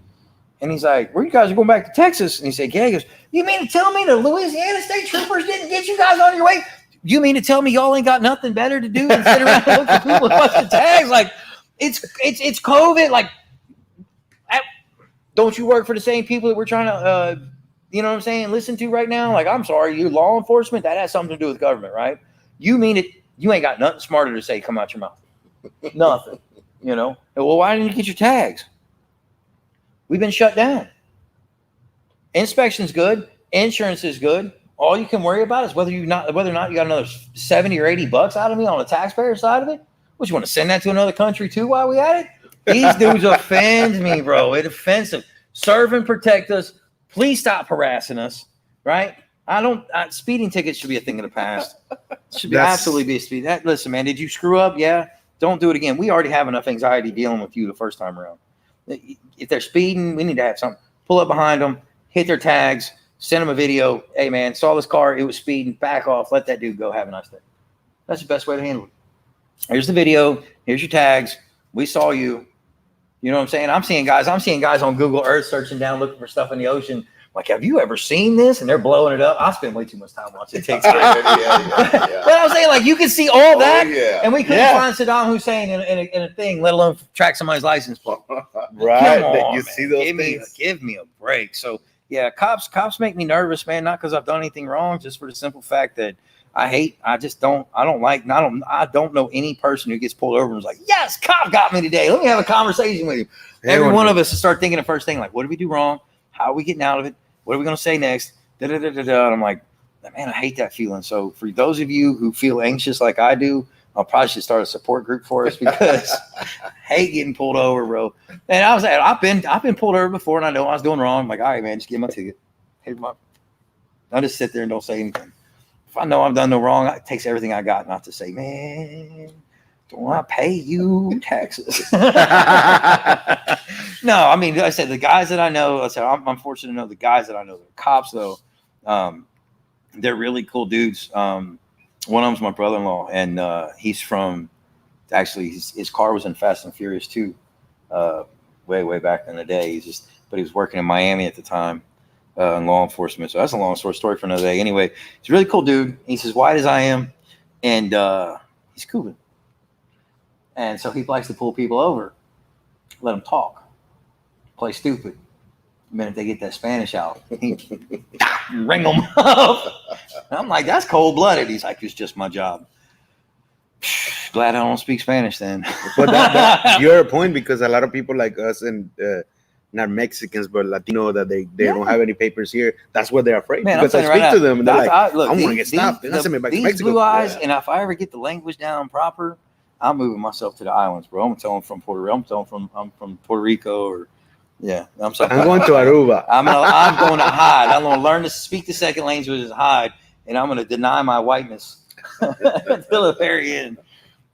And he's like, where you guys are going back to Texas? And he said, yeah. He goes, you mean to tell me the Louisiana State Troopers didn't get you guys on your way? You mean to tell me y'all ain't got nothing better to do than sit around and look for people with busted tags? Like, it's COVID. Like, don't you work for the same people that we're trying to, listen to right now? Like, I'm sorry, you law enforcement, that has something to do with government, right? You mean it? You ain't got nothing smarter to say come out your mouth. Nothing, Well, why didn't you get your tags? We've been shut down. Inspection's good. Insurance is good. All you can worry about is whether or not you got another $70 or $80 out of me on the taxpayer side of it. What, you want to send that to another country too while we at it? These dudes offend me, bro. It's offensive. Serve and protect us. Please stop harassing us, right? Speeding tickets should be a thing of the past. Should be absolutely be a speed. Listen, man, did you screw up? Yeah. Don't do it again. We already have enough anxiety dealing with you the first time around. If they're speeding, we need to have something. Pull up behind them, hit their tags, send them a video. Hey, man, saw this car. It was speeding. Back off. Let that dude go. Have a nice day. That's the best way to handle it. Here's the video. Here's your tags. We saw you. You know what I'm saying? I'm seeing guys on Google Earth searching down, looking for stuff in the ocean. Like, have you ever seen this? And they're blowing it up. I spend way too much time watching it. But I'm saying, like, you can see all that, and we couldn't find Saddam Hussein in a thing, let alone track somebody's license plate. Right? Come on, you man. see those things? Give me a break. So yeah, cops make me nervous, man. Not because I've done anything wrong, just for the simple fact that I don't know any person who gets pulled over and is like, yes, cop got me today. Let me have a conversation with you. Every one of us to start thinking the first thing, like, what did we do wrong? How are we getting out of it? What are we going to say next? And I'm like, man, I hate that feeling. So for those of you who feel anxious like I do, I'll probably should start a support group for us because I hate getting pulled over, bro. And I've been pulled over before, and I know I was doing wrong. I'm like, all right, man, just give my ticket. I'll just sit there and don't say anything. If I know I've done no wrong, it takes everything I got not to say, man. do I pay you taxes? No, I mean, like I said, the guys that I know, I'm fortunate to know the guys that I know. The cops, though, they're really cool dudes. One of them's my brother-in-law, and he's from, actually, his car was in Fast and Furious 2, way back in the day. But he was working in Miami at the time in law enforcement. So that's a long story for another day. Anyway, he's a really cool dude. He's as white as I am, and he's Cuban. And so he likes to pull people over, let them talk, play stupid. The minute they get that Spanish out, he ring them up. And I'm like, that's cold-blooded. He's like, it's just my job. Glad I don't speak Spanish then. But that's your point, because a lot of people like us and not Mexicans, but Latino, that they don't have any papers here. That's what they're afraid. Man, because I speak to them and they're like, I want to get stopped. These, They're not sending me back to these Mexico. blue eyes, and if I ever get the language down proper, I'm moving myself to the islands, bro. I'm telling from Puerto Rico. I'm from Puerto Rico, or I'm going to Aruba. I'm going to hide. I'm going to learn to speak the second language and hide, and I'm going to deny my whiteness until the very end.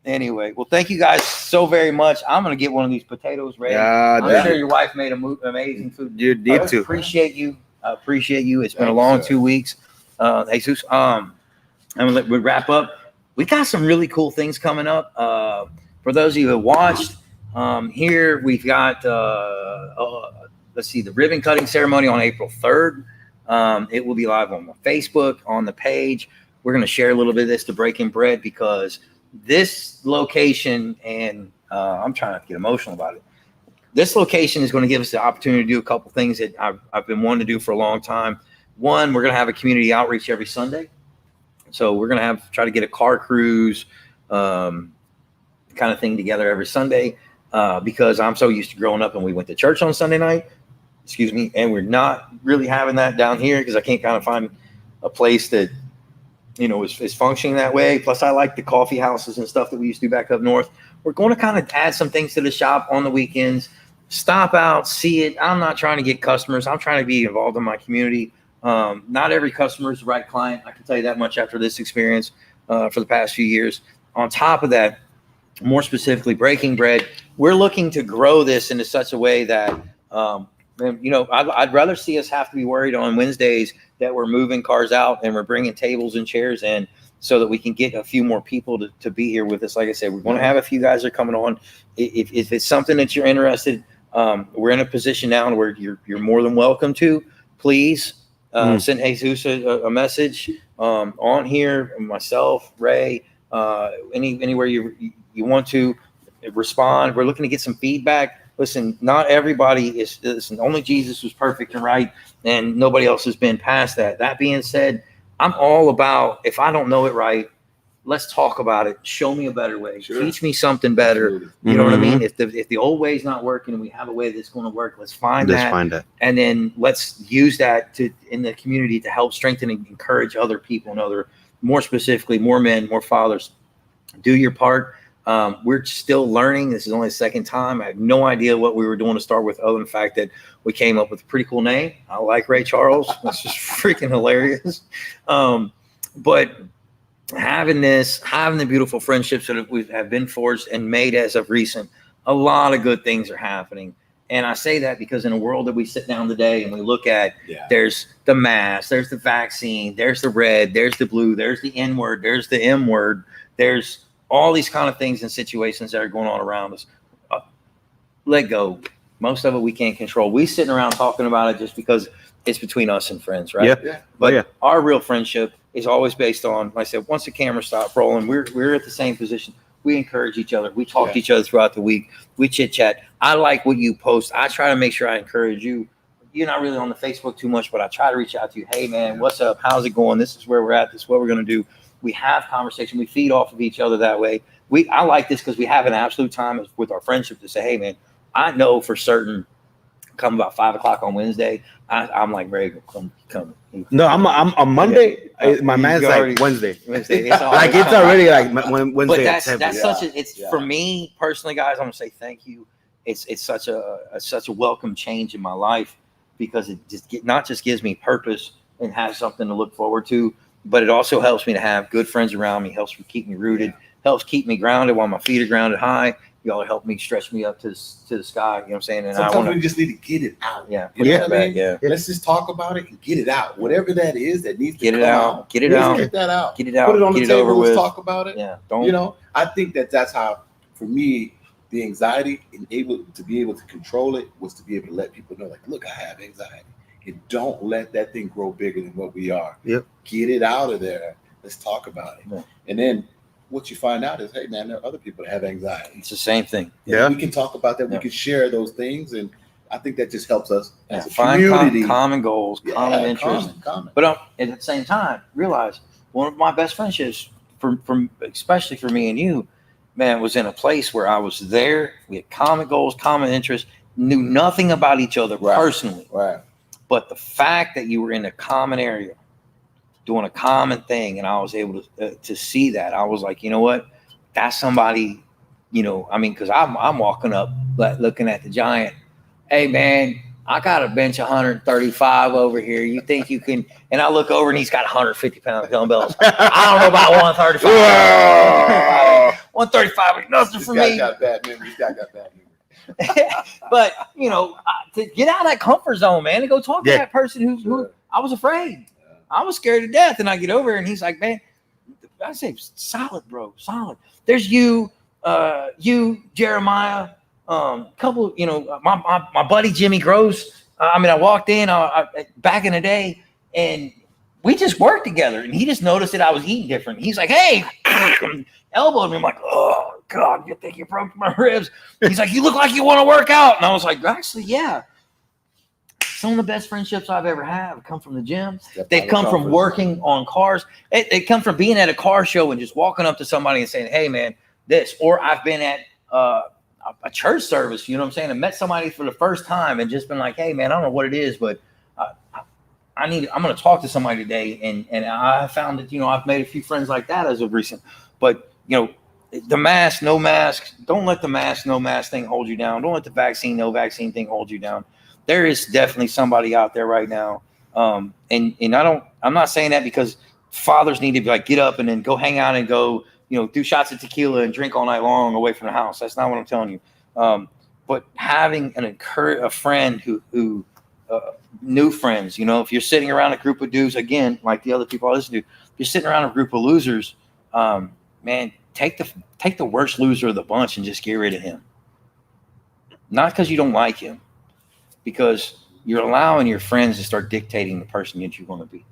Anyway, well, thank you guys so very much. I'm going to get one of these potatoes ready. Yeah, I'm sure your wife made amazing food. You need to. Appreciate you. I appreciate you. It's been a long 2 weeks. Jesus, and we wrap up. We got some really cool things coming up. For those of you who have watched, here we've got, let's see, the ribbon cutting ceremony on April 3rd. It will be live on my Facebook, on the page. We're going to share a little bit of this to Breaking Bread, because this location, and I'm trying not to get emotional about it, this location is going to give us the opportunity to do a couple things that I've been wanting to do for a long time. One, we're going to have a community outreach every Sunday. So we're going to try to get a car cruise kind of thing together every Sunday, because I'm so used to growing up and we went to church on Sunday night, and we're not really having that down here, because I can't kind of find a place that, is functioning that way. Plus, I like the coffee houses and stuff that we used to do back up north. We're going to kind of add some things to the shop on the weekends, stop out, see it. I'm not trying to get customers. I'm trying to be involved in my community. Not every customer is the right client. I can tell you that much after this experience for the past few years. On top of that, more specifically, Breaking Bread, we're looking to grow this into such a way that, I'd rather see us have to be worried on Wednesdays that we're moving cars out and we're bringing tables and chairs in, so that we can get a few more people to be here with us. Like I said, we're going to have a few guys that are coming on. If it's something that you're interested, we're in a position now where you're more than welcome to. Please send Jesus a message on here, myself, Ray, anywhere you want to respond. We're looking to get some feedback. Listen, not everybody is. Listen, only Jesus was perfect and right, and nobody else has been past that. That being said, I'm all about, if I don't know it right, let's talk about it. Show me a better way. Sure. Teach me something better. Absolutely. You know what I mean? If the old way is not working and we have a way that's going to work, let's find that. And then let's use that in the community to help strengthen and encourage other people and more specifically, more men, more fathers. Do your part. We're still learning. This is only the second time. I have no idea what we were doing to start with, other than the fact that we came up with a pretty cool name. I like Ray Charles. It's just freaking hilarious. But having the beautiful friendships that we have been forged and made as of recent, a lot of good things are happening. And I say that because in a world that we sit down today and we look at, there's the mask, there's the vaccine, there's the red, there's the blue, there's the N word, there's the M word, there's all these kind of things and situations that are going on around us. Let go. Most of it we can't control. We sitting around talking about it just because it's between us and friends, right? Yeah. But our real friendship is always based on, like I said, once the camera stopped rolling, we're at the same position. We encourage each other. We talk to each other throughout the week. We chit chat. I like what you post. I try to make sure I encourage you. You're not really on the Facebook too much, but I try to reach out to you. Hey man, what's up? How's it going? This is where we're at. This is what we're going to do. We have conversation. We feed off of each other that way. I like this because we have an absolute time with our friendship to say, hey man, I know for certain come about 5:00 on Wednesday, I'm like ready to come. No, I'm on Monday. My man's like Wednesday. It's already like Wednesday. But that's such a. For me personally, guys, I'm gonna say thank you. It's such a welcome change in my life, because it not just gives me purpose and have something to look forward to, but it also helps me to have good friends around me. Helps me keep me rooted. helps keep me grounded while my feet are grounded high. Y'all help me stretch me up to the sky. You know what I'm saying? And Sometimes we just need to get it out. Yeah. You know Yeah. what I mean? Yeah. Let's just talk about it and get it out. Whatever that is that needs to Get it come out. Get it Let's out. Get that out. Get it out. Put it on Get the it over table. Let's with. talk about it. Yeah. Don't. You know, I think that's how, for me, the anxiety and able to be able to control it was to be able to let people know, like, look, I have anxiety. And don't let that thing grow bigger than what we are. Yep. Get it out of there. Let's talk about it. Yeah. And then what you find out is, hey, man, there are other people that have anxiety. It's the same thing. Yeah. We can talk about that. Yeah. We can share those things. And I think that just helps us as a Find community. common goals, Yeah, common interests. common. But at the same time, realize one of my best friendships, from especially for me and you, man, was in a place where I was there. We had common goals, common interests, knew nothing about each other Right. personally. Right. But the fact that you were in a common area, doing a common thing, and I was able to see that, I was like, you know what? That's somebody, you know, I mean, because I'm walking up, looking at the giant. Hey, man, I got a bench 135 over here. You think you can? And I look over and he's got 150-pound dumbbells. I don't know about 135. 135 is nothing for me. Got bad memories. Got bad memories. But, you know, to get out of that comfort zone, man, and go talk to that person who I was afraid. I was scared to death. And I get over and he's like, man, I say, solid, bro, solid. There's you, Jeremiah, couple, you know, my buddy Jimmy Gross. I mean, I walked in back in the day, and we just worked together. And he just noticed that I was eating different. He's like, hey, elbowed me. I'm like, oh God, you think you broke my ribs? He's like, you look like you want to work out. And I was like, actually, yeah. Some of the best friendships I've ever had have come from the gym. They've come from working on cars. They come from being at a car show and just walking up to somebody and saying, hey, man, this. Or I've been at a church service, you know what I'm saying, and met somebody for the first time and just been like, hey, man, I don't know what it is, but I'm going to talk to somebody today. And I found that, you know, I've made a few friends like that as of recent. But, you know, the mask, no mask, don't let the mask, no mask thing hold you down. Don't let the vaccine, no vaccine thing hold you down. There is definitely somebody out there right now. And I'm not saying that because fathers need to be like, get up and then go hang out and go, you know, do shots of tequila and drink all night long away from the house. That's not what I'm telling you. But having a friend who new friends, you know, if you're sitting around a group of dudes, again, like the other people I listen to, if you're sitting around a group of losers, man, take the worst loser of the bunch and just get rid of him. Not because you don't like him, because you're allowing your friends to start dictating the person that you want to be.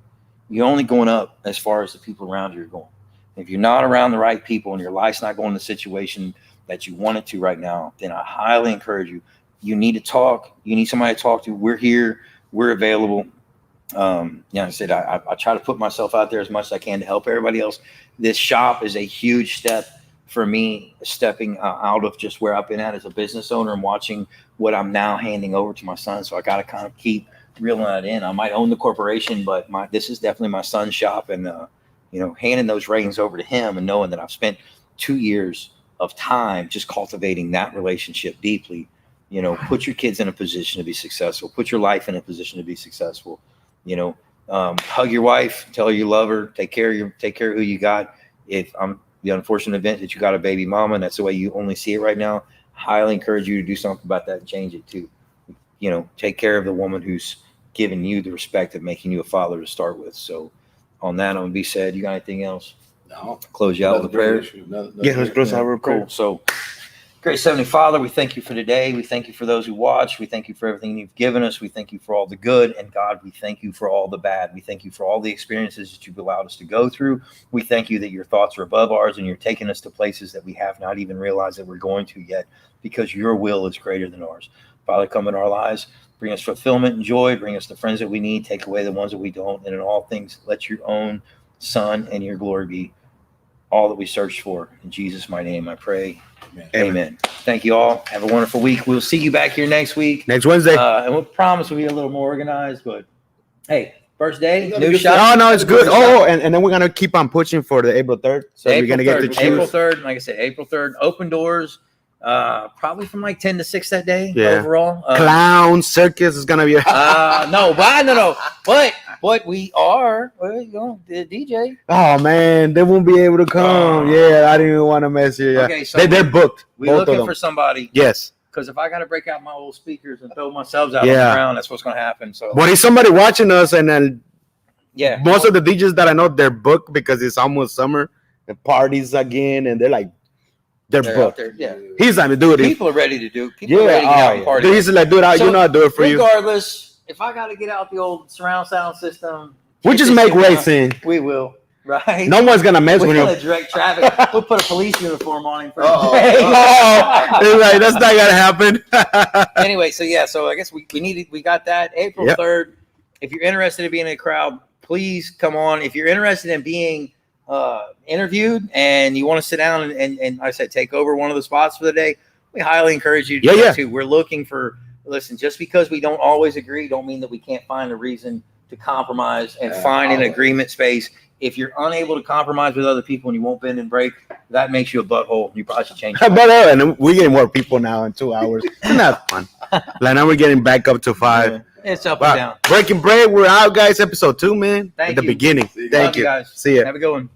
You're only going up as far as the people around you are going. If you're not around the right people and your life's not going the situation that you want it to right now, then I highly encourage you. You need to talk. You need somebody to talk to. We're here. We're available. Like I said, I try to put myself out there as much as I can to help everybody else. This shop is a huge step for me, stepping out of just where I've been at as a business owner and watching what I'm now handing over to my son. So I got to kind of keep reeling that in. I might own the corporation, but this is definitely my son's shop. And, you know, handing those reins over to him and knowing that I've spent 2 years of time just cultivating that relationship deeply. You know, put your kids in a position to be successful. Put your life in a position to be successful. You know, hug your wife, tell her you love her, take care of who you got. If I'm the unfortunate event that you got a baby mama and that's the way you only see it right now, highly encourage you to do something about that and change it too. You know, take care of the woman who's giving you the respect of making you a father to start with. So on that, I'm gonna be said, you got anything else? No. Close you out with a prayer. Let's close out with a prayer. Cool. So, great Heavenly Father, we thank you for today. We thank you for those who watch. We thank you for everything you've given us. We thank you for all the good. And God, we thank you for all the bad. We thank you for all the experiences that you've allowed us to go through. We thank you that your thoughts are above ours and you're taking us to places that we have not even realized that we're going to yet, because your will is greater than ours. Father, come in our lives. Bring us fulfillment and joy. Bring us the friends that we need. Take away the ones that we don't. And in all things, let your own Son and your glory be all that we search for. In Jesus' mighty name, I pray. Amen. Thank you all. Have a wonderful week. We'll see you back here next week. Next Wednesday. And we'll promise we'll be a little more organized. But hey, first day, new shop. Oh, no, it's good. Oh, and then we're going to keep on pushing for the April 3rd. So we're going to get to choose. April 3rd. Like I said, April 3rd. Open doors. Probably from like 10 to 6 that day. Yeah. Overall. Clown circus is going to be. No. But But we are, well, you know, the DJ. Oh man, they won't be able to come. Yeah, I didn't even want to mess here. Yeah. Okay, so They're booked. We're both of looking them. for somebody. Yes. Because if I got to break out my old speakers and throw myself out on the ground, that's what's going to happen. So, But if somebody watching us, and then most of the DJs that I know, they're booked because it's almost summer and parties again, and they're booked. There. Yeah, He's like, dude, people are ready to do. People are ready to get out and party. Dude, he's like, dude, you know, I'll do it for you. Regardless, if I got to get out the old surround sound system, We just make racing. We will. Right? No one's gonna mess with him. We're gonna direct traffic. We'll put a police uniform on him for Oh, he's like, that's not gonna happen. Anyway, so I guess we got that April 3rd. If you're interested in being in a crowd, please come on. If you're interested in being interviewed and you want to sit down and like I said, take over one of the spots for the day, we highly encourage you to do that too. We're looking for, listen, just because we don't always agree, don't mean that we can't find a reason to compromise and find an agreement space. If you're unable to compromise with other people and you won't bend and break, that makes you a butthole. You probably should change it. But and we're getting more people now in 2 hours. Isn't that fun? Like now we're getting back up to 5. Yeah, it's up and down. Breaking bread. We're out, guys. Episode 2, man. Thank At the you. beginning. Thank you. Guys. See ya. Have a good one.